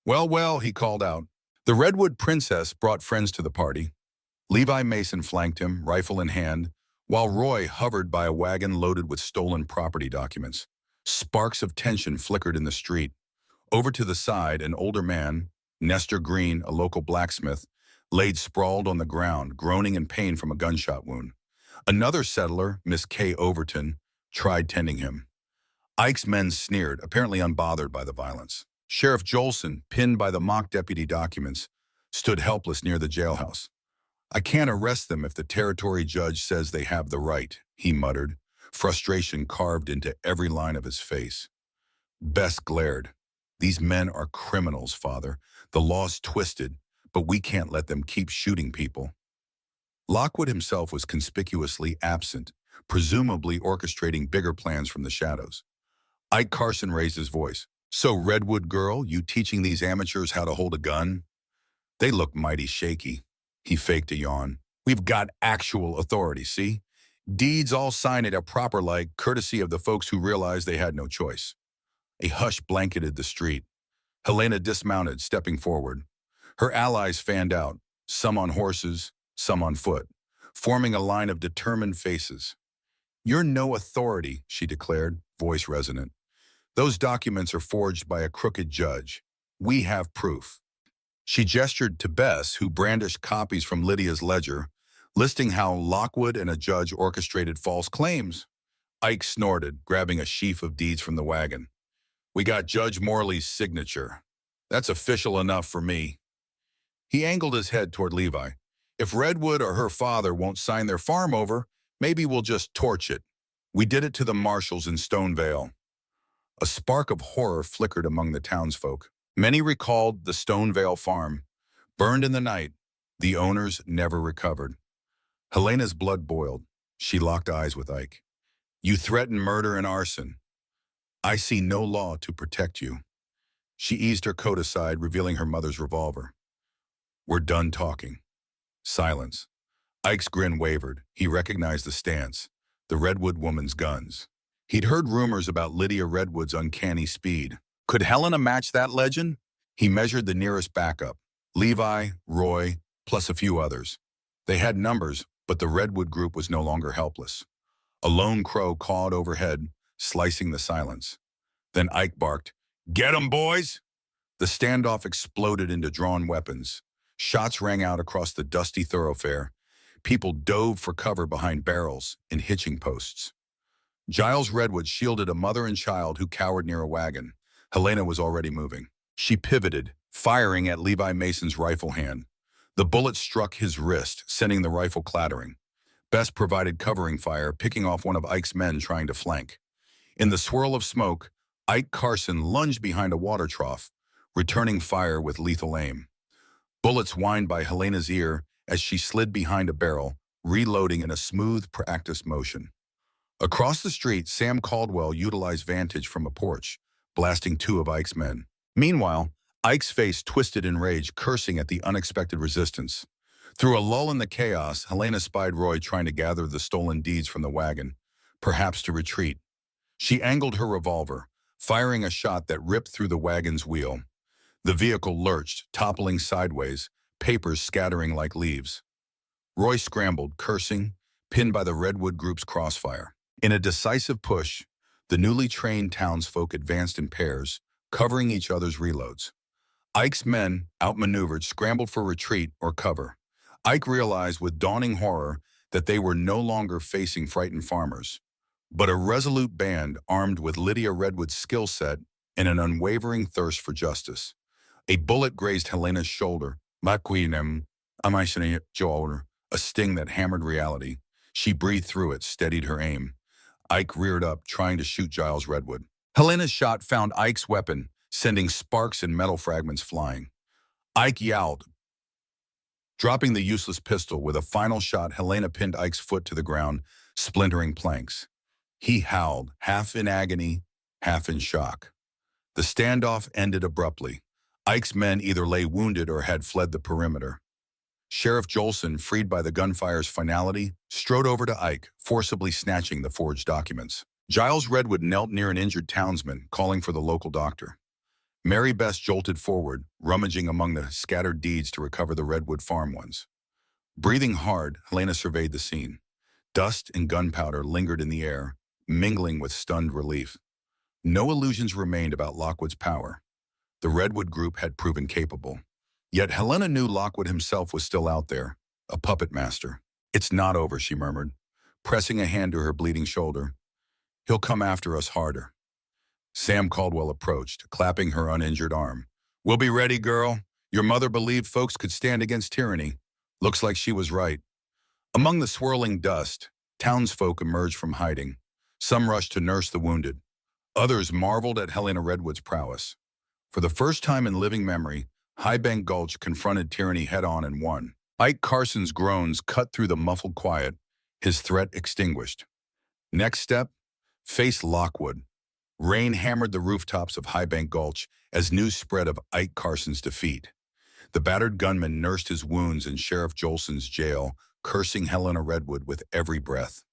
Well, well, he called out. The Redwood princess brought friends to the party. Levi Mason flanked him, rifle in hand, while Roy hovered by a wagon loaded with stolen property documents. Sparks of tension flickered in the street. Over to the side, an older man, Nestor Green, a local blacksmith, laid sprawled on the ground, groaning in pain from a gunshot wound. Another settler, Miss Kay Overton, tried tending him. Ike's men sneered, apparently unbothered by the violence. Sheriff Jolson, pinned by the mock deputy documents, stood helpless near the jailhouse. I can't arrest them if the territory judge says they have the right, he muttered, frustration carved into every line of his face. Bess glared. These men are criminals, Father. The law's twisted, but we can't let them keep shooting people. Lockwood himself was conspicuously absent, presumably orchestrating bigger plans from the shadows. Ike Carson raised his voice. So, Redwood girl, you teaching these amateurs how to hold a gun? They look mighty shaky. He faked a yawn. We've got actual authority, see? Deeds all signed at a proper like, courtesy of the folks who realized they had no choice. A hush blanketed the street. Helena dismounted, stepping forward. Her allies fanned out, some on horses, some on foot, forming a line of determined faces. You're no authority, she declared, voice resonant. Those documents are forged by a crooked judge. We have proof. She gestured to Bess, who brandished copies from Lydia's ledger, listing how Lockwood and a judge orchestrated false claims. Ike snorted, grabbing a sheaf of deeds from the wagon. We got Judge Morley's signature. That's official enough for me. He angled his head toward Levi. If Redwood or her father won't sign their farm over, maybe we'll just torch it. We did it to the marshals in Stonevale. A spark of horror flickered among the townsfolk. Many recalled the Stonevale farm. Burned in the night, the owners never recovered. Helena's blood boiled. She locked eyes with Ike. You threaten murder and arson. I see no law to protect you. She eased her coat aside, revealing her mother's revolver. We're done talking. Silence. Ike's grin wavered. He recognized the stance, the Redwood woman's guns. He'd heard rumors about Lydia Redwood's uncanny speed. Could Helena match that legend? He measured the nearest backup. Levi, Roy, plus a few others. They had numbers, but the Redwood group was no longer helpless. A lone crow cawed overhead, slicing the silence. Then Ike barked, "Get 'em, boys!" The standoff exploded into drawn weapons. Shots rang out across the dusty thoroughfare. People dove for cover behind barrels and hitching posts. Giles Redwood shielded a mother and child who cowered near a wagon. Helena was already moving. She pivoted, firing at Levi Mason's rifle hand. The bullet struck his wrist, sending the rifle clattering. Bess provided covering fire, picking off one of Ike's men trying to flank. In the swirl of smoke, Ike Carson lunged behind a water trough, returning fire with lethal aim. Bullets whined by Helena's ear as she slid behind a barrel, reloading in a smooth, practiced motion. Across the street, Sam Caldwell utilized vantage from a porch, blasting two of Ike's men. Meanwhile, Ike's face twisted in rage, cursing at the unexpected resistance. Through a lull in the chaos, Helena spied Roy trying to gather the stolen deeds from the wagon, perhaps to retreat. She angled her revolver, firing a shot that ripped through the wagon's wheel. The vehicle lurched, toppling sideways, papers scattering like leaves. Roy scrambled, cursing, pinned by the Redwood group's crossfire. In a decisive push, the newly trained townsfolk advanced in pairs, covering each other's reloads. Ike's men, outmaneuvered, scrambled for retreat or cover. Ike realized with dawning horror that they were no longer facing frightened farmers, but a resolute band armed with Lydia Redwood's skill set and an unwavering thirst for justice. A bullet grazed Helena's shoulder, a sting that hammered reality. She breathed through it, steadied her aim. Ike reared up, trying to shoot Giles Redwood. Helena's shot found Ike's weapon, sending sparks and metal fragments flying. Ike yowled, dropping the useless pistol. With a final shot, Helena pinned Ike's foot to the ground, splintering planks. He howled, half in agony, half in shock. The standoff ended abruptly. Ike's men either lay wounded or had fled the perimeter. Sheriff Jolson, freed by the gunfire's finality, strode over to Ike, forcibly snatching the forged documents. Giles Redwood knelt near an injured townsman, calling for the local doctor. Mary Bess jolted forward, rummaging among the scattered deeds to recover the Redwood farm ones. Breathing hard, Helena surveyed the scene. Dust and gunpowder lingered in the air, mingling with stunned relief. No illusions remained about Lockwood's power. The Redwood group had proven capable. Yet Helena knew Lockwood himself was still out there, a puppet master. "It's not over," she murmured, pressing a hand to her bleeding shoulder. "He'll come after us harder." Sam Caldwell approached, clapping her uninjured arm. "We'll be ready, girl. Your mother believed folks could stand against tyranny. Looks like she was right." Among the swirling dust, townsfolk emerged from hiding. Some rushed to nurse the wounded. Others marveled at Helena Redwood's prowess. For the first time in living memory, Highbank Gulch confronted tyranny head-on and won. Ike Carson's groans cut through the muffled quiet, his threat extinguished. Next step, face Lockwood. Rain hammered the rooftops of Highbank Gulch as news spread of Ike Carson's defeat. The battered gunman nursed his wounds in Sheriff Jolson's jail, cursing Helena Redwood with every breath.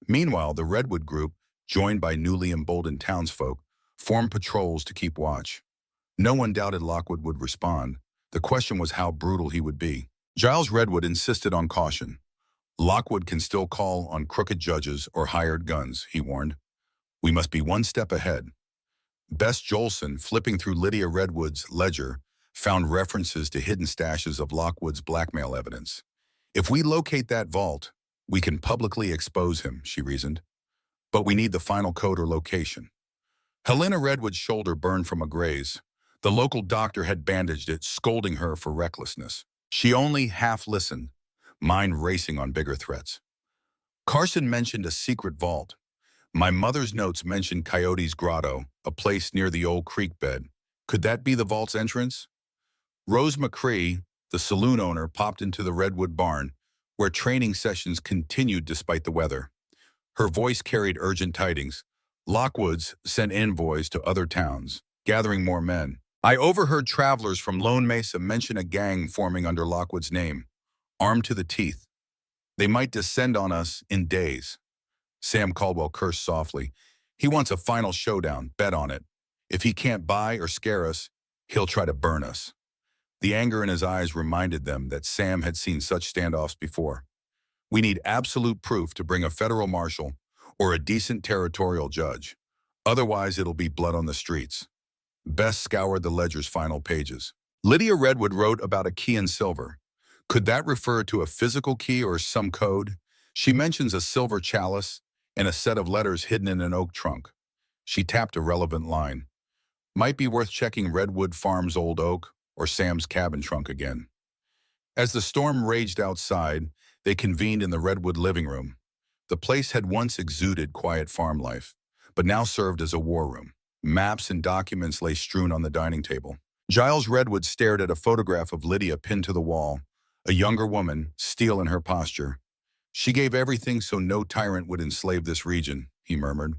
Meanwhile, the Redwood group, joined by newly emboldened townsfolk, formed patrols to keep watch. No one doubted Lockwood would respond. The question was how brutal he would be. Giles Redwood insisted on caution. "Lockwood can still call on crooked judges or hired guns," he warned. "We must be one step ahead." Bess Jolson, flipping through Lydia Redwood's ledger, found references to hidden stashes of Lockwood's blackmail evidence. "If we locate that vault, we can publicly expose him," she reasoned. but we need the final code or location. Helena Redwood's shoulder burned from a graze. The local doctor had bandaged it, scolding her for recklessness. She only half listened, mind racing on bigger threats. Carson mentioned a secret vault. My mother's notes mentioned Coyote's Grotto, a place near the old creek bed. Could that be the vault's entrance? Rose McCree, the saloon owner, popped into the Redwood barn, where training sessions continued despite the weather. Her voice carried urgent tidings. Lockwood's sent envoys to other towns, gathering more men. I overheard travelers from Lone Mesa mention a gang forming under Lockwood's name, armed to the teeth. They might descend on us in days. Sam Caldwell cursed softly. He wants a final showdown, bet on it. If he can't buy or scare us, he'll try to burn us. The anger in his eyes reminded them that Sam had seen such standoffs before. We need absolute proof to bring a federal marshal or a decent territorial judge. Otherwise, it'll be blood on the streets. Bess scoured the ledger's final pages. Lydia Redwood wrote about a key in silver. Could that refer to a physical key or some code? She mentions a silver chalice and a set of letters hidden in an oak trunk. She tapped a relevant line. Might be worth checking Redwood Farm's old oak or Sam's cabin trunk again. As the storm raged outside, they convened in the Redwood living room. The place had once exuded quiet farm life, but now served as a war room. Maps and documents lay strewn on the dining table. Giles Redwood stared at a photograph of Lydia pinned to the wall, a younger woman, steel in her posture. She gave everything so no tyrant would enslave this region, he murmured.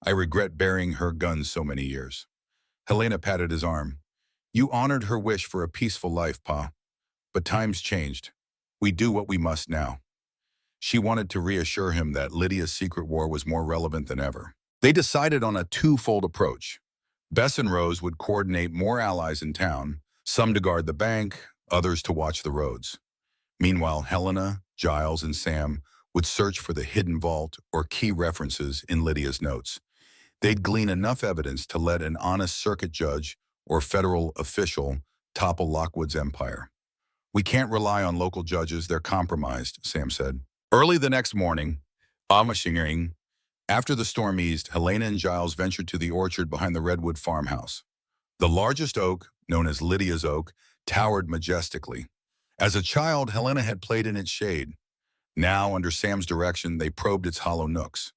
I regret burying her guns so many years. Helena patted his arm. You honored her wish for a peaceful life, Pa. But times changed. We do what we must now. She wanted to reassure him that Lydia's secret war was more relevant than ever. They decided on a twofold approach. Bess and Rose would coordinate more allies in town, some to guard the bank, others to watch the roads. Meanwhile, Helena, Giles, and Sam would search for the hidden vault or key references in Lydia's notes. They'd glean enough evidence to let an honest circuit judge or federal official topple Lockwood's empire. We can't rely on local judges, they're compromised, Sam said. Early the next morning, after the storm eased, Helena and Giles ventured to the orchard behind the Redwood farmhouse. The largest oak, known as Lydia's Oak, towered majestically. As a child, Helena had played in its shade. Now, under Sam's direction, they probed its hollow nooks.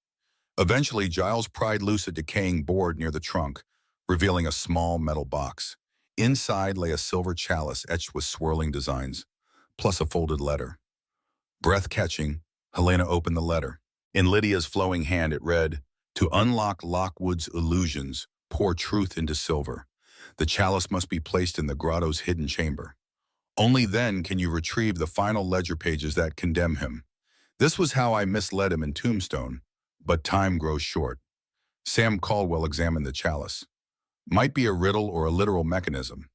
Eventually, Giles pried loose a decaying board near the trunk, revealing a small metal box. Inside lay a silver chalice etched with swirling designs, plus a folded letter. Breath-catching, Helena opened the letter. In Lydia's flowing hand it read, To unlock Lockwood's illusions, pour truth into silver. The chalice must be placed in the grotto's hidden chamber. Only then can you retrieve the final ledger pages that condemn him. This was how I misled him in Tombstone, but time grows short. Sam Caldwell examined the chalice. Might be a riddle or a literal mechanism.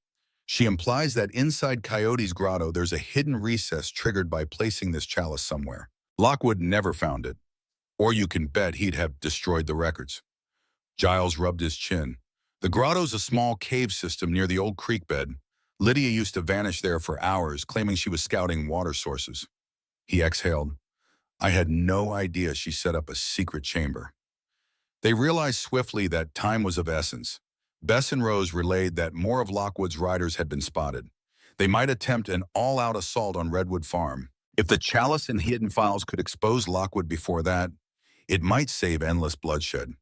She implies that inside Coyote's Grotto there's a hidden recess triggered by placing this chalice somewhere. Lockwood never found it, or you can bet he'd have destroyed the records. Giles rubbed his chin. The grotto's a small cave system near the old creek bed. Lydia used to vanish there for hours, claiming she was scouting water sources. He exhaled. I had no idea she set up a secret chamber. They realized swiftly that time was of essence. Bess and Rose relayed that more of Lockwood's riders had been spotted. They might attempt an all-out assault on Redwood Farm. If the chalice and hidden files could expose Lockwood before that, it might save endless bloodshed.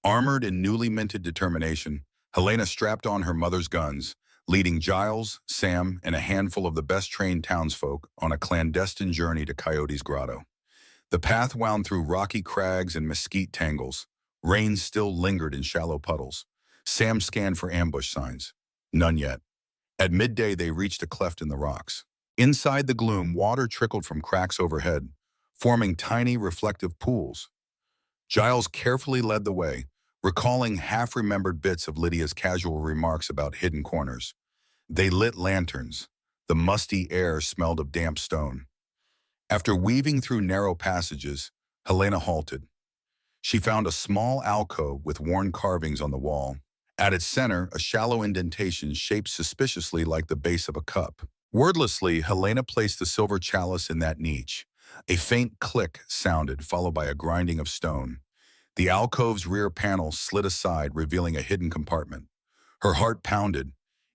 Armored in newly minted determination, Helena strapped on her mother's guns, leading Giles, Sam, and a handful of the best-trained townsfolk on a clandestine journey to Coyote's Grotto. The path wound through rocky crags and mesquite tangles. Rain still lingered in shallow puddles. Sam scanned for ambush signs. None yet. At midday, they reached a cleft in the rocks. Inside the gloom, water trickled from cracks overhead, forming tiny reflective pools. Giles carefully led the way, recalling half-remembered bits of Lydia's casual remarks about hidden corners. They lit lanterns. The musty air smelled of damp stone. After weaving through narrow passages, Helena halted. She found a small alcove with worn carvings on the wall. At its center, a shallow indentation shaped suspiciously like the base of a cup. Wordlessly, Helena placed the silver chalice in that niche. A faint click sounded, followed by a grinding of stone. The alcove's rear panel slid aside, revealing a hidden compartment. Her heart pounded.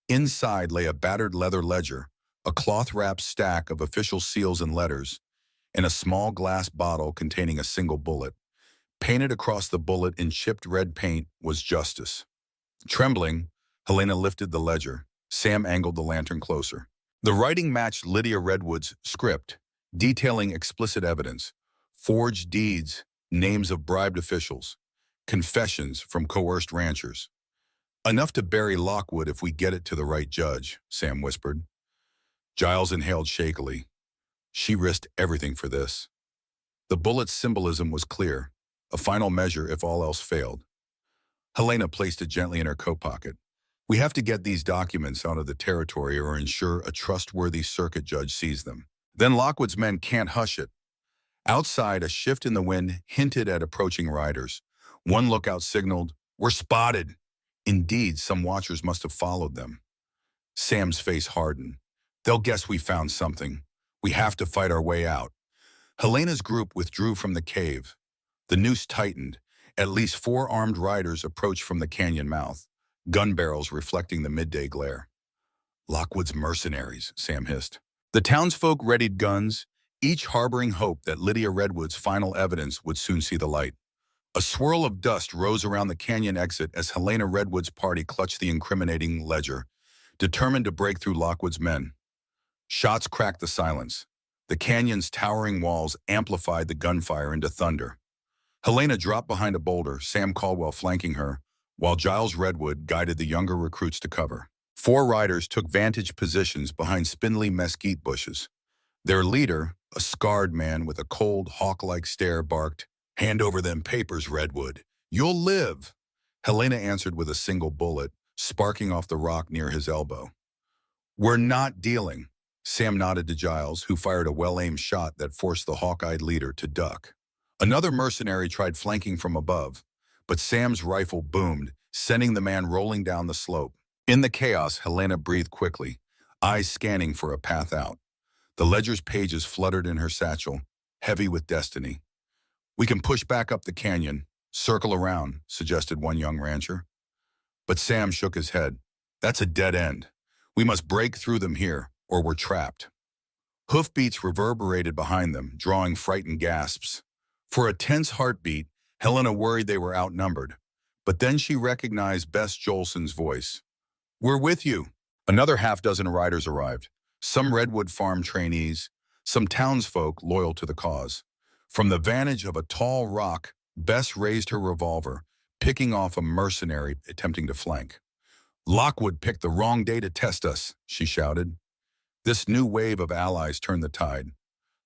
Inside lay a battered leather ledger, a cloth-wrapped stack of official seals and letters, and a small glass bottle containing a single bullet. Painted across the bullet in chipped red paint was justice. Trembling, Helena lifted the ledger. Sam angled the lantern closer. The writing matched Lydia Redwood's script, detailing explicit evidence, forged deeds, names of bribed officials, confessions from coerced ranchers. Enough to bury Lockwood if we get it to the right judge, Sam whispered. Giles inhaled shakily. She risked everything for this. The bullet's symbolism was clear, a final measure if all else failed. Helena placed it gently in her coat pocket. We have to get these documents out of the territory or ensure a trustworthy circuit judge sees them. Then Lockwood's men can't hush it. Outside, a shift in the wind hinted at approaching riders. One lookout signaled, "We're spotted." Indeed, some watchers must have followed them. Sam's face hardened. They'll guess we found something. We have to fight our way out. Helena's group withdrew from the cave. The noose tightened. At least 4 armed riders approached from the canyon mouth, gun barrels reflecting the midday glare. Lockwood's mercenaries, Sam hissed. The townsfolk readied guns, each harboring hope that Lydia Redwood's final evidence would soon see the light. A swirl of dust rose around the canyon exit as Helena Redwood's party clutched the incriminating ledger, determined to break through Lockwood's men. Shots cracked the silence. The canyon's towering walls amplified the gunfire into thunder. Helena dropped behind a boulder, Sam Caldwell flanking her, while Giles Redwood guided the younger recruits to cover. 4 riders took vantage positions behind spindly mesquite bushes. Their leader, a scarred man with a cold, hawk-like stare, barked, "Hand over them papers, Redwood. You'll live." Helena answered with a single bullet, sparking off the rock near his elbow. "We're not dealing." Sam nodded to Giles, who fired a well-aimed shot that forced the hawk-eyed leader to duck. Another mercenary tried flanking from above, but Sam's rifle boomed, sending the man rolling down the slope. In the chaos, Helena breathed quickly, eyes scanning for a path out. The ledger's pages fluttered in her satchel, heavy with destiny. "We can push back up the canyon, circle around," suggested one young rancher. But Sam shook his head. "That's a dead end. We must break through them here, or we're trapped." Hoofbeats reverberated behind them, drawing frightened gasps. For a tense heartbeat, Helena worried they were outnumbered. But then she recognized Bess Jolson's voice. "We're with you." Another half-dozen riders arrived, some Redwood Farm trainees, some townsfolk loyal to the cause. From the vantage of a tall rock, Bess raised her revolver, picking off a mercenary attempting to flank. "Lockwood picked the wrong day to test us," she shouted. This new wave of allies turned the tide.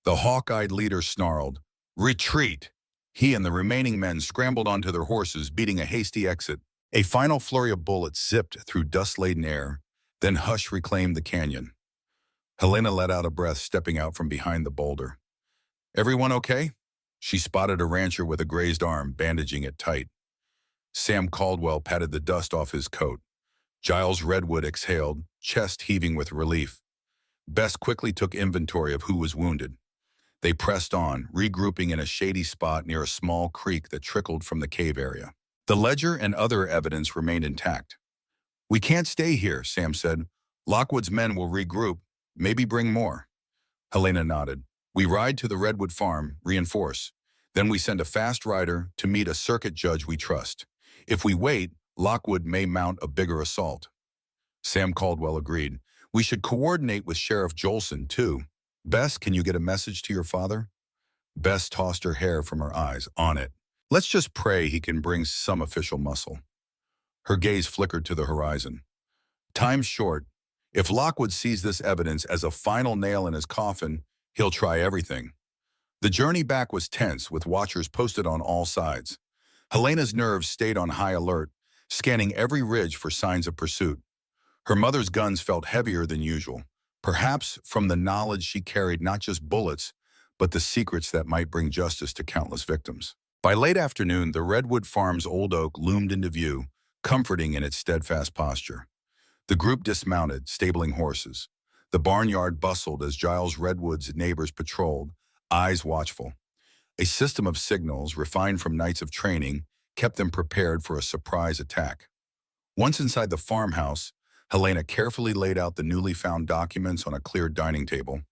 The hawk-eyed leader snarled, "Retreat!" He and the remaining men scrambled onto their horses, beating a hasty exit. A final flurry of bullets zipped through dust-laden air, then hush reclaimed the canyon. Helena let out a breath, stepping out from behind the boulder. "Everyone okay?" She spotted a rancher with a grazed arm, bandaging it tight. Sam Caldwell patted the dust off his coat. Giles Redwood exhaled, chest heaving with relief. Bess quickly took inventory of who was wounded. They pressed on, regrouping in a shady spot near a small creek that trickled from the cave area. The ledger and other evidence remained intact. "We can't stay here," Sam said. "Lockwood's men will regroup, maybe bring more." Helena nodded. "We ride to the Redwood Farm, reinforce. Then we send a fast rider to meet a circuit judge we trust. If we wait, Lockwood may mount a bigger assault." Sam Caldwell agreed. "We should coordinate with Sheriff Jolson, too. Bess, can you get a message to your father?" Bess tossed her hair from her eyes. "On it. Let's just pray he can bring some official muscle." Her gaze flickered to the horizon. "Time's short. If Lockwood sees this evidence as a final nail in his coffin, he'll try everything." The journey back was tense, with watchers posted on all sides. Helena's nerves stayed on high alert, scanning every ridge for signs of pursuit. Her mother's guns felt heavier than usual, perhaps from the knowledge she carried not just bullets, but the secrets that might bring justice to countless victims. By late afternoon, the Redwood Farm's old oak loomed into view, comforting in its steadfast posture. The group dismounted, stabling horses. The barnyard bustled as Giles Redwood's neighbors patrolled, eyes watchful. A system of signals refined from nights of training kept them prepared for a surprise attack. Once inside the farmhouse, Helena carefully laid out the newly found documents on a cleared dining table,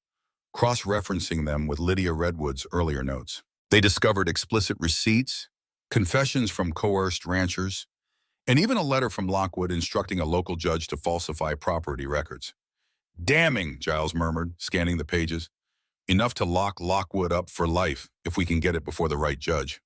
cross-referencing them with Lydia Redwood's earlier notes. They discovered explicit receipts, confessions from coerced ranchers, and even a letter from Lockwood instructing a local judge to falsify property records. Damning, Giles murmured, scanning the pages. Enough to lock Lockwood up for life if we can get it before the right judge.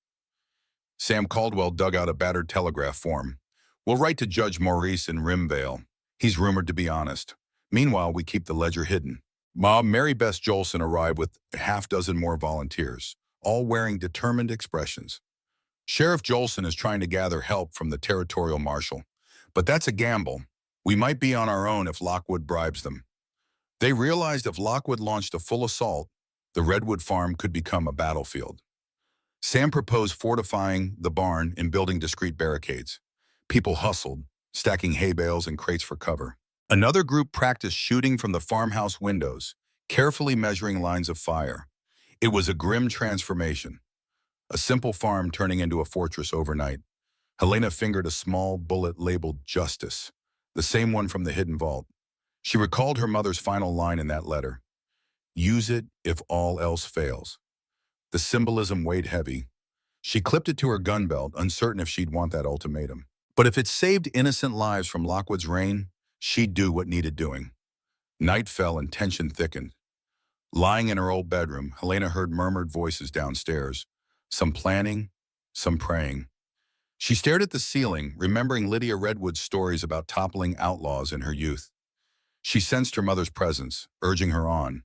Sam Caldwell dug out a battered telegraph form. We'll write to Judge Maurice in Rimvale. He's rumored to be honest. Meanwhile, we keep the ledger hidden. Mary Beth Jolson arrived with a half-dozen more volunteers, all wearing determined expressions. Sheriff Jolson is trying to gather help from the territorial marshal, but that's a gamble. We might be on our own if Lockwood bribes them. They realized if Lockwood launched a full assault, the Redwood farm could become a battlefield. Sam proposed fortifying the barn and building discreet barricades. People hustled, stacking hay bales and crates for cover. Another group practiced shooting from the farmhouse windows, carefully measuring lines of fire. It was a grim transformation. A simple farm turning into a fortress overnight. Helena fingered a small bullet labeled Justice, the same one from the hidden vault. She recalled her mother's final line in that letter. Use it if all else fails. The symbolism weighed heavy. She clipped it to her gun belt, uncertain if she'd want that ultimatum. But if it saved innocent lives from Lockwood's reign, she'd do what needed doing. Night fell and tension thickened. Lying in her old bedroom, Helena heard murmured voices downstairs, some planning, some praying. She stared at the ceiling, remembering Lydia Redwood's stories about toppling outlaws in her youth. She sensed her mother's presence, urging her on.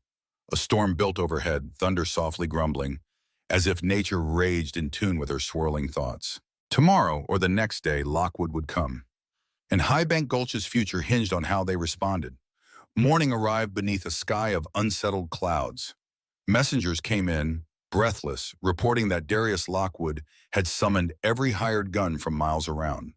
A storm built overhead, thunder softly grumbling, as if nature raged in tune with her swirling thoughts. Tomorrow or the next day, Lockwood would come. And Highbank Gulch's future hinged on how they responded. Morning arrived beneath a sky of unsettled clouds. Messengers came in, breathless, reporting that Darius Lockwood had summoned every hired gun from miles around.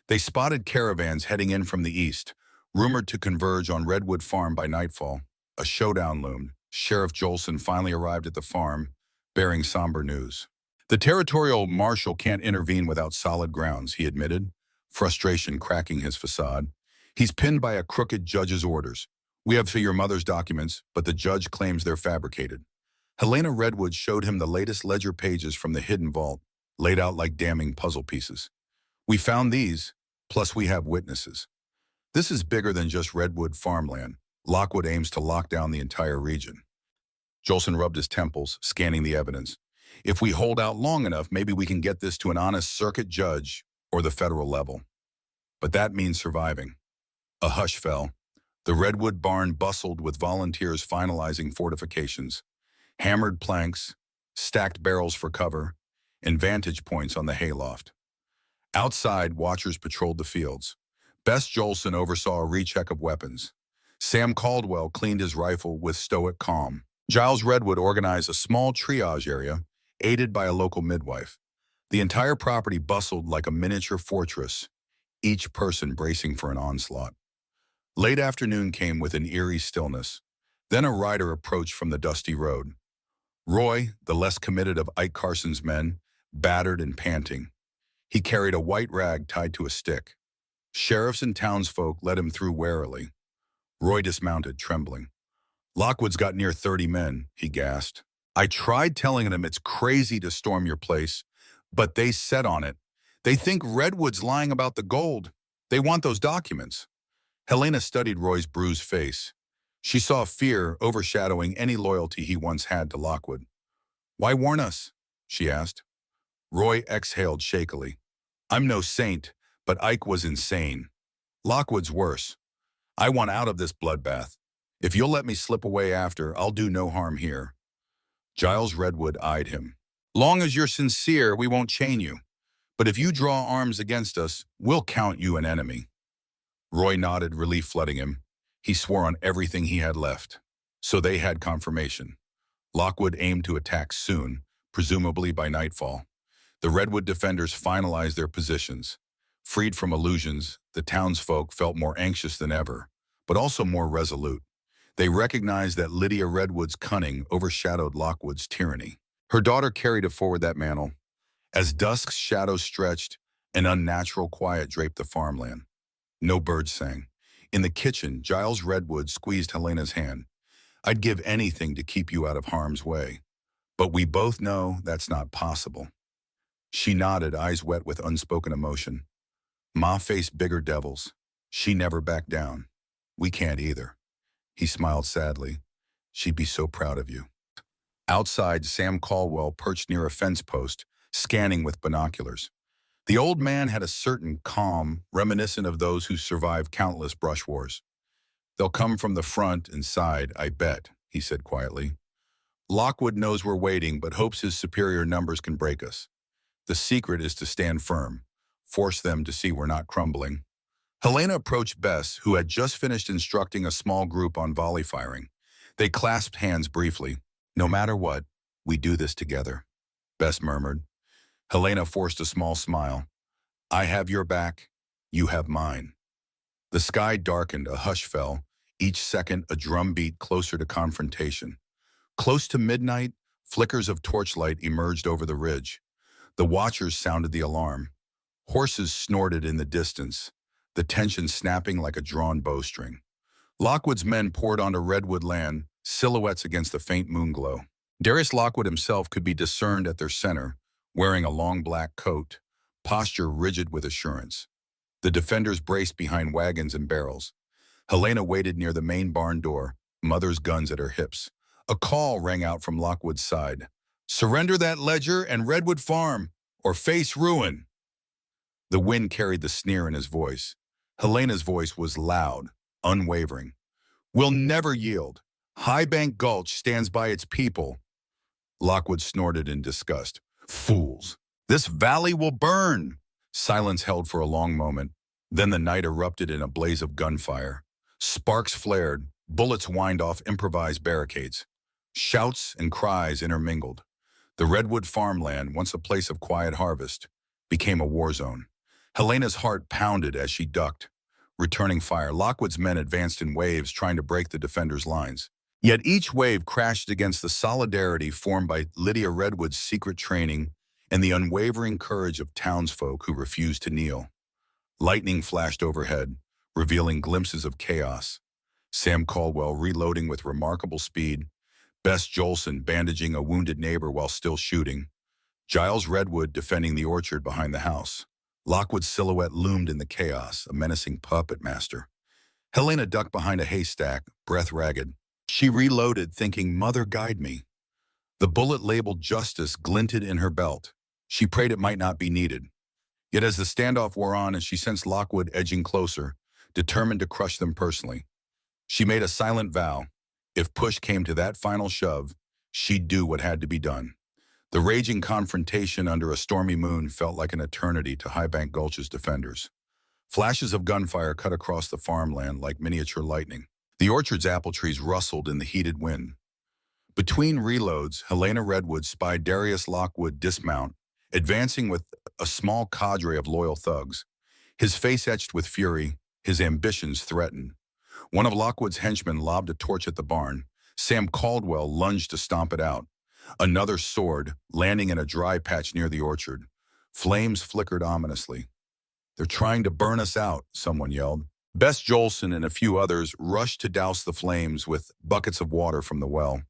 They spotted caravans heading in from the east, rumored to converge on Redwood Farm by nightfall. A showdown loomed. Sheriff Jolson finally arrived at the farm, bearing somber news. The territorial marshal can't intervene without solid grounds, he admitted, frustration cracking his facade. He's pinned by a crooked judge's orders. We have your mother's documents, but the judge claims they're fabricated. Helena Redwood showed him the latest ledger pages from the hidden vault, laid out like damning puzzle pieces. We found these, plus we have witnesses. This is bigger than just Redwood farmland. Lockwood aims to lock down the entire region. Jolson rubbed his temples, scanning the evidence. If we hold out long enough, maybe we can get this to an honest circuit judge or the federal level. But that means surviving. A hush fell. The Redwood barn bustled with volunteers finalizing fortifications, hammered planks, stacked barrels for cover, and vantage points on the hayloft. Outside, watchers patrolled the fields. Bess Jolson oversaw a recheck of weapons. Sam Caldwell cleaned his rifle with stoic calm. Giles Redwood organized a small triage area, aided by a local midwife. The entire property bustled like a miniature fortress, each person bracing for an onslaught. Late afternoon came with an eerie stillness. Then a rider approached from the dusty road. Roy, the less committed of Ike Carson's men, battered and panting. He carried a white rag tied to a stick. Sheriffs and townsfolk led him through warily. Roy dismounted, trembling. Lockwood's got near 30 men, he gasped. I tried telling them it's crazy to storm your place, but they set on it. They think Redwood's lying about the gold. They want those documents. Helena studied Roy's bruised face. She saw fear overshadowing any loyalty he once had to Lockwood. Why warn us? She asked. Roy exhaled shakily. I'm no saint, but Ike was insane. Lockwood's worse. I want out of this bloodbath. If you'll let me slip away after, I'll do no harm here. Giles Redwood eyed him. Long as you're sincere, we won't chain you. But if you draw arms against us, we'll count you an enemy. Roy nodded, relief flooding him. He swore on everything he had left. So they had confirmation. Lockwood aimed to attack soon, presumably by nightfall. The Redwood defenders finalized their positions. Freed from illusions, the townsfolk felt more anxious than ever, but also more resolute. They recognized that Lydia Redwood's cunning overshadowed Lockwood's tyranny. Her daughter carried it forward that mantle. As dusk's shadows stretched, an unnatural quiet draped the farmland. No birds sang. In the kitchen, Giles Redwood squeezed Helena's hand. I'd give anything to keep you out of harm's way. But we both know that's not possible. She nodded, eyes wet with unspoken emotion. Ma faced bigger devils. She never backed down. We can't either. He smiled sadly. She'd be so proud of you. Outside, Sam Caldwell perched near a fence post, scanning with binoculars. The old man had a certain calm, reminiscent of those who survived countless brush wars. They'll come from the front and side, I bet, he said quietly. Lockwood knows we're waiting, but hopes his superior numbers can break us. The secret is to stand firm, force them to see we're not crumbling. Helena approached Bess, who had just finished instructing a small group on volley firing. They clasped hands briefly. No matter what, we do this together, Bess murmured. Helena forced a small smile. I have your back, you have mine. The sky darkened, a hush fell, each second a drumbeat closer to confrontation. Close to midnight, flickers of torchlight emerged over the ridge. The watchers sounded the alarm. Horses snorted in the distance, the tension snapping like a drawn bowstring. Lockwood's men poured onto Redwood land, silhouettes against the faint moonglow. Darius Lockwood himself could be discerned at their center, wearing a long black coat, posture rigid with assurance. The defenders braced behind wagons and barrels. Helena waited near the main barn door, mother's guns at her hips. A call rang out from Lockwood's side. Surrender that ledger and Redwood Farm, or face ruin. The wind carried the sneer in his voice. Helena's voice was loud, unwavering. We'll never yield. High Bank Gulch stands by its people. Lockwood snorted in disgust. Fools! This valley will burn! Silence held for a long moment. Then the night erupted in a blaze of gunfire. Sparks flared, bullets whined off improvised barricades. Shouts and cries intermingled. The Redwood farmland, once a place of quiet harvest, became a war zone. Helena's heart pounded as she ducked. Returning fire, Lockwood's men advanced in waves trying to break the defenders' lines. Yet each wave crashed against the solidarity formed by Lydia Redwood's secret training and the unwavering courage of townsfolk who refused to kneel. Lightning flashed overhead, revealing glimpses of chaos. Sam Caldwell reloading with remarkable speed, Bess Jolson bandaging a wounded neighbor while still shooting, Giles Redwood defending the orchard behind the house. Lockwood's silhouette loomed in the chaos, a menacing puppet master. Helena ducked behind a haystack, breath ragged. She reloaded, thinking, Mother, guide me. The bullet labeled Justice glinted in her belt. She prayed it might not be needed. Yet as the standoff wore on and she sensed Lockwood edging closer, determined to crush them personally, she made a silent vow. If push came to that final shove, she'd do what had to be done. The raging confrontation under a stormy moon felt like an eternity to High Bank Gulch's defenders. Flashes of gunfire cut across the farmland like miniature lightning. The orchard's apple trees rustled in the heated wind. Between reloads, Helena Redwood spied Darius Lockwood dismount, advancing with a small cadre of loyal thugs. His face etched with fury, his ambitions threatened. One of Lockwood's henchmen lobbed a torch at the barn. Sam Caldwell lunged to stomp it out. Another soared, landing in a dry patch near the orchard. Flames flickered ominously. They're trying to burn us out, someone yelled. Bess Jolson and a few others rushed to douse the flames with buckets of water from the well.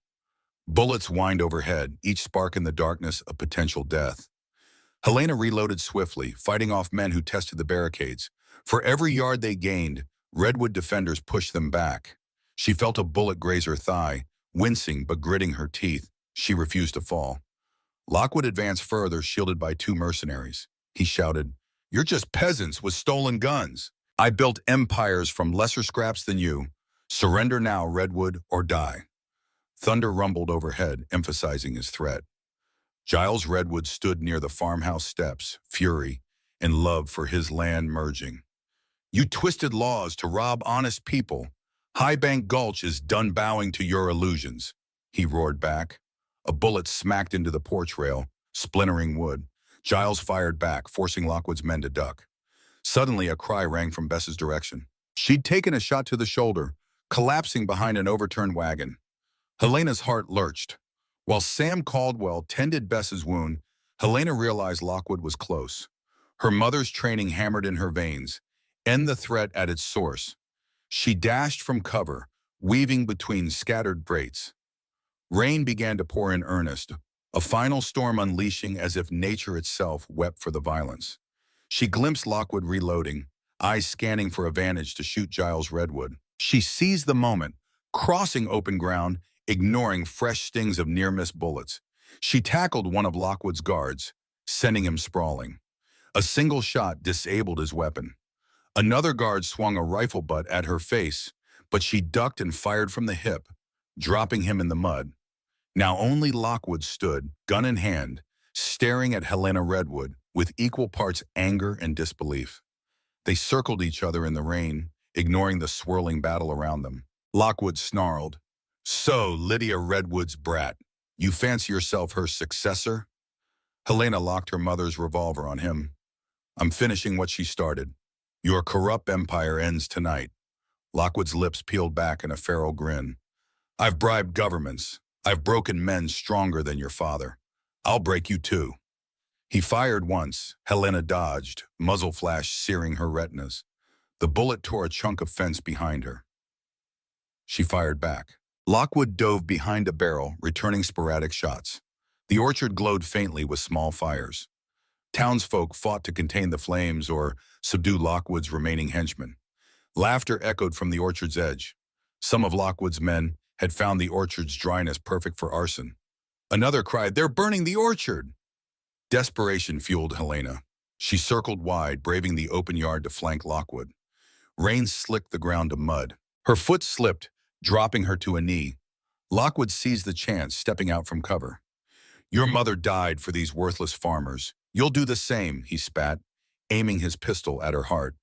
Bullets whined overhead, each spark in the darkness a potential death. Helena reloaded swiftly, fighting off men who tested the barricades. For every yard they gained, Redwood defenders pushed them back. She felt a bullet graze her thigh, wincing but gritting her teeth. She refused to fall. Lockwood advanced further, shielded by two mercenaries. He shouted, You're just peasants with stolen guns. I built empires from lesser scraps than you. Surrender now, Redwood, or die. Thunder rumbled overhead, emphasizing his threat. Giles Redwood stood near the farmhouse steps, fury and love for his land merging. You twisted laws to rob honest people. High Bank Gulch is done bowing to your illusions, he roared back. A bullet smacked into the porch rail, splintering wood. Giles fired back, forcing Lockwood's men to duck. Suddenly, a cry rang from Bess's direction. She'd taken a shot to the shoulder, collapsing behind an overturned wagon. Helena's heart lurched. While Sam Caldwell tended Bess's wound, Helena realized Lockwood was close. Her mother's training hammered in her veins. End the threat at its source. She dashed from cover, weaving between scattered braids. Rain began to pour in earnest, a final storm unleashing as if nature itself wept for the violence. She glimpsed Lockwood reloading, eyes scanning for a vantage to shoot Giles Redwood. She seized the moment, crossing open ground, ignoring fresh stings of near-miss bullets. She tackled one of Lockwood's guards, sending him sprawling. A single shot disabled his weapon. Another guard swung a rifle butt at her face, but she ducked and fired from the hip, dropping him in the mud. Now only Lockwood stood, gun in hand, staring at Helena Redwood with equal parts anger and disbelief. They circled each other in the rain, ignoring the swirling battle around them. Lockwood snarled, "So, Lydia Redwood's brat, you fancy yourself her successor?" Helena locked her mother's revolver on him. "I'm finishing what she started. Your corrupt empire ends tonight." Lockwood's lips peeled back in a feral grin. "I've bribed governments. I've broken men stronger than your father. I'll break you too." He fired once. Helena dodged, muzzle flash searing her retinas. The bullet tore a chunk of fence behind her. She fired back. Lockwood dove behind a barrel, returning sporadic shots. The orchard glowed faintly with small fires. Townsfolk fought to contain the flames or subdue Lockwood's remaining henchmen. Laughter echoed from the orchard's edge. Some of Lockwood's men had found the orchard's dryness perfect for arson. Another cried, "They're burning the orchard!" Desperation fueled Helena. She circled wide, braving the open yard to flank Lockwood. Rain slicked the ground to mud. Her foot slipped, dropping her to a knee. Lockwood seized the chance, stepping out from cover. "Your mother died for these worthless farmers. You'll do the same," he spat, aiming his pistol at her heart.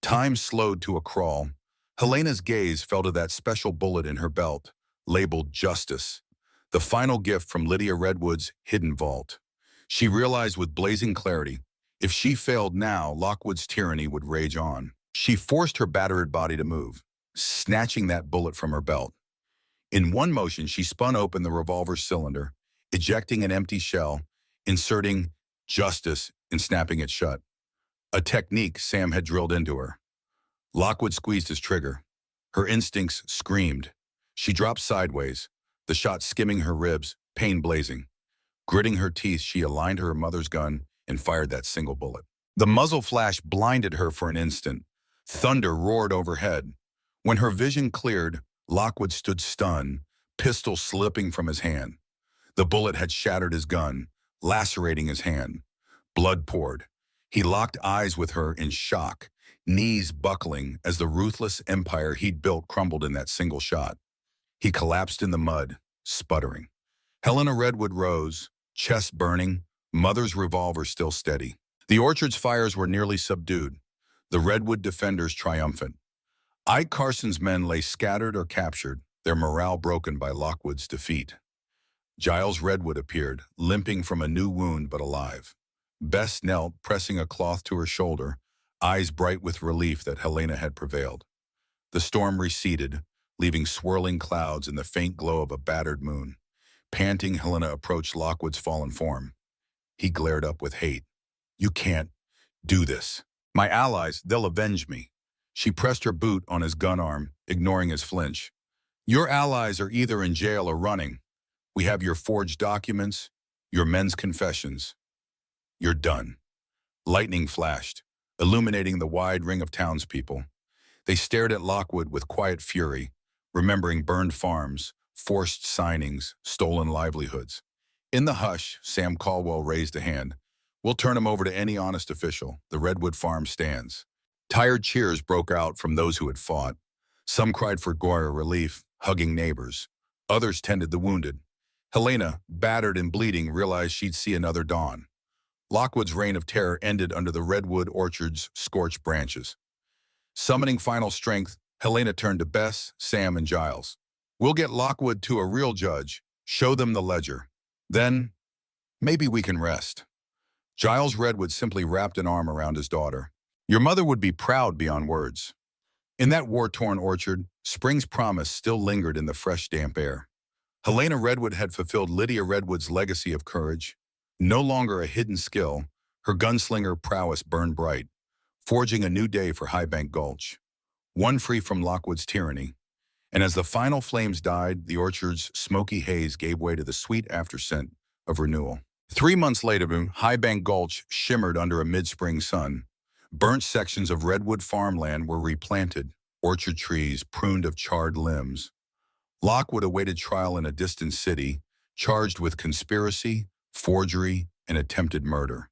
Time slowed to a crawl. Helena's gaze fell to that special bullet in her belt, labeled Justice, the final gift from Lydia Redwood's hidden vault. She realized with blazing clarity, if she failed now, Lockwood's tyranny would rage on. She forced her battered body to move, snatching that bullet from her belt. In one motion, she spun open the revolver cylinder, ejecting an empty shell, inserting Justice and snapping it shut. A technique Sam had drilled into her. Lockwood squeezed his trigger. Her instincts screamed. She dropped sideways, the shot skimming her ribs, pain blazing. Gritting her teeth, she aligned her mother's gun and fired that single bullet. The muzzle flash blinded her for an instant. Thunder roared overhead. When her vision cleared, Lockwood stood stunned, pistol slipping from his hand. The bullet had shattered his gun, lacerating his hand. Blood poured. He locked eyes with her in shock, knees buckling as the ruthless empire he'd built crumbled in that single shot. He collapsed in the mud, sputtering. Helena Redwood rose, chest burning, mother's revolver still steady. The orchard's fires were nearly subdued, the Redwood defenders triumphant. Ike Carson's men lay scattered or captured, their morale broken by Lockwood's defeat. Giles Redwood appeared, limping from a new wound but alive. Bess knelt, pressing a cloth to her shoulder, eyes bright with relief that Helena had prevailed. The storm receded, leaving swirling clouds in the faint glow of a battered moon. Panting, Helena approached Lockwood's fallen form. He glared up with hate. "You can't do this. My allies, they'll avenge me." She pressed her boot on his gun arm, ignoring his flinch. "Your allies are either in jail or running. We have your forged documents, your men's confessions. You're done." Lightning flashed, illuminating the wide ring of townspeople. They stared at Lockwood with quiet fury, remembering burned farms, forced signings, stolen livelihoods. In the hush, Sam Caldwell raised a hand. "We'll turn him over to any honest official. The Redwood farm stands." Tired cheers broke out from those who had fought. Some cried for gore relief, hugging neighbors. Others tended the wounded. Helena, battered and bleeding, realized she'd see another dawn. Lockwood's reign of terror ended under the redwood orchard's scorched branches. Summoning final strength, Helena turned to Bess, Sam, and Giles. "We'll get Lockwood to a real judge, show them the ledger. Then, maybe we can rest." Giles Redwood simply wrapped an arm around his daughter. "Your mother would be proud beyond words." In that war-torn orchard, spring's promise still lingered in the fresh, damp air. Helena Redwood had fulfilled Lydia Redwood's legacy of courage. No longer a hidden skill, her gunslinger prowess burned bright, forging a new day for Highbank Gulch, one free from Lockwood's tyranny. And as the final flames died, the orchard's smoky haze gave way to the sweet afterscent of renewal. 3 months later, Highbank Gulch shimmered under a mid-spring sun. Burnt sections of redwood farmland were replanted, orchard trees pruned of charred limbs. Lockwood awaited trial in a distant city, charged with conspiracy, forgery, and attempted murder.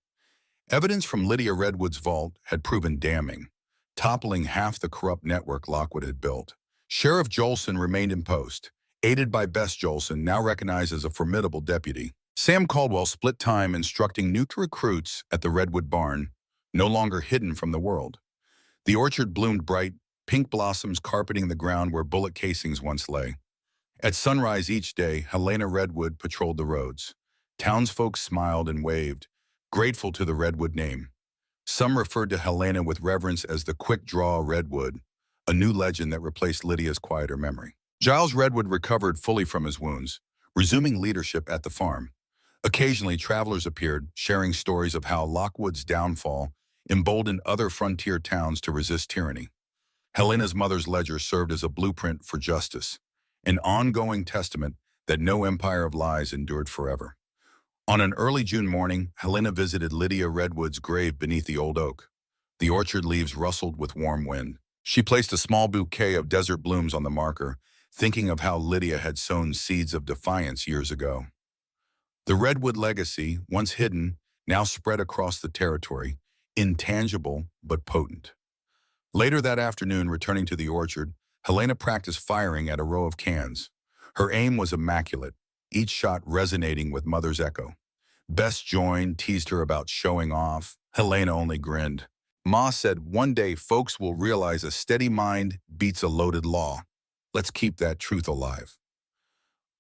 Evidence from Lydia Redwood's vault had proven damning, toppling half the corrupt network Lockwood had built. Sheriff Jolson remained in post, aided by Bess Jolson, now recognized as a formidable deputy. Sam Caldwell split time instructing new recruits at the Redwood Barn, no longer hidden from the world. The orchard bloomed bright, pink blossoms carpeting the ground where bullet casings once lay. At sunrise each day, Helena Redwood patrolled the roads. Townsfolk smiled and waved, grateful to the Redwood name. Some referred to Helena with reverence as the Quick Draw Redwood, a new legend that replaced Lydia's quieter memory. Giles Redwood recovered fully from his wounds, resuming leadership at the farm. Occasionally, travelers appeared, sharing stories of how Lockwood's downfall emboldened other frontier towns to resist tyranny. Helena's mother's ledger served as a blueprint for justice, an ongoing testament that no empire of lies endured forever. On an early June morning, Helena visited Lydia Redwood's grave beneath the old oak. The orchard leaves rustled with warm wind. She placed a small bouquet of desert blooms on the marker, thinking of how Lydia had sown seeds of defiance years ago. The Redwood legacy, once hidden, now spread across the territory, intangible but potent. Later that afternoon, returning to the orchard, Helena practiced firing at a row of cans. Her aim was immaculate, each shot resonating with Mother's echo. Bess joined, teased her about showing off. Helena only grinned. Ma said, "One day folks will realize a steady mind beats a loaded law. Let's keep that truth alive."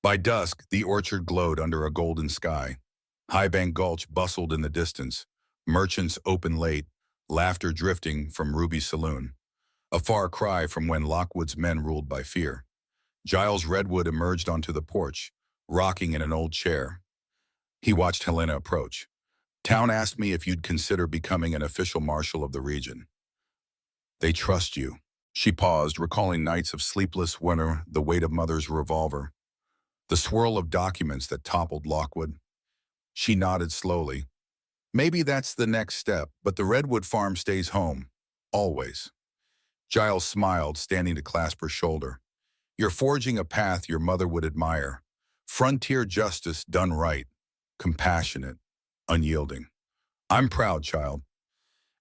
By dusk, the orchard glowed under a golden sky. Highbank Gulch bustled in the distance, merchants open late, laughter drifting from Ruby's saloon. A far cry from when Lockwood's men ruled by fear. Giles Redwood emerged onto the porch, rocking in an old chair. He watched Helena approach. "Town asked me if you'd consider becoming an official marshal of the region. They trust you." She paused, recalling nights of sleepless winter, the weight of Mother's revolver, the swirl of documents that toppled Lockwood. She nodded slowly. "Maybe that's the next step, but the Redwood farm stays home. Always." Giles smiled, standing to clasp her shoulder. "You're forging a path your mother would admire. Frontier justice done right. Compassionate. Unyielding. I'm proud, child."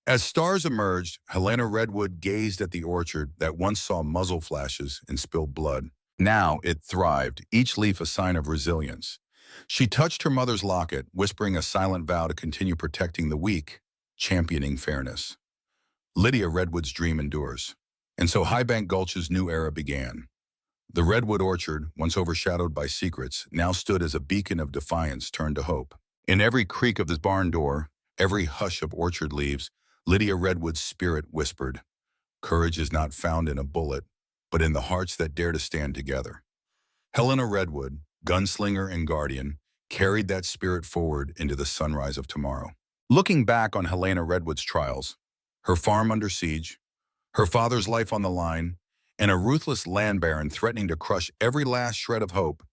As stars emerged, Helena Redwood gazed at the orchard that once saw muzzle flashes and spilled blood. Now it thrived, each leaf a sign of resilience. She touched her mother's locket, whispering a silent vow to continue protecting the weak, championing fairness. Lydia Redwood's dream endures. And so Highbank Gulch's new era began. The Redwood orchard, once overshadowed by secrets, now stood as a beacon of defiance turned to hope. In every creak of the barn door, every hush of orchard leaves, Lydia Redwood's spirit whispered, "Courage is not found in a bullet, but in the hearts that dare to stand together." Helena Redwood, gunslinger and guardian, carried that spirit forward into the sunrise of tomorrow. Looking back on Helena Redwood's trials, her farm under siege, her father's life on the line, and a ruthless land baron threatening to crush every last shred of hope,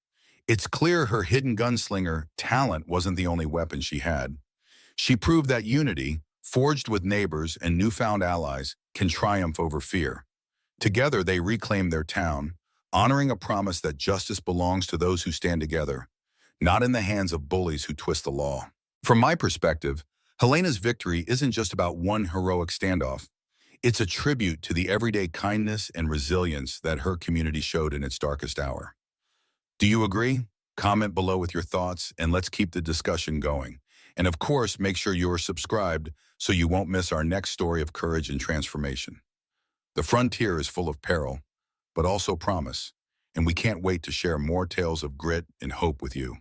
it's clear her hidden gunslinger talent wasn't the only weapon she had. She proved that unity, forged with neighbors and newfound allies, can triumph over fear. Together they reclaimed their town, honoring a promise that justice belongs to those who stand together, not in the hands of bullies who twist the law. From my perspective, Helena's victory isn't just about one heroic standoff. It's a tribute to the everyday kindness and resilience that her community showed in its darkest hour. Do you agree? Comment below with your thoughts, and let's keep the discussion going. And of course, make sure you are subscribed so you won't miss our next story of courage and transformation. The frontier is full of peril, but also promise, and we can't wait to share more tales of grit and hope with you.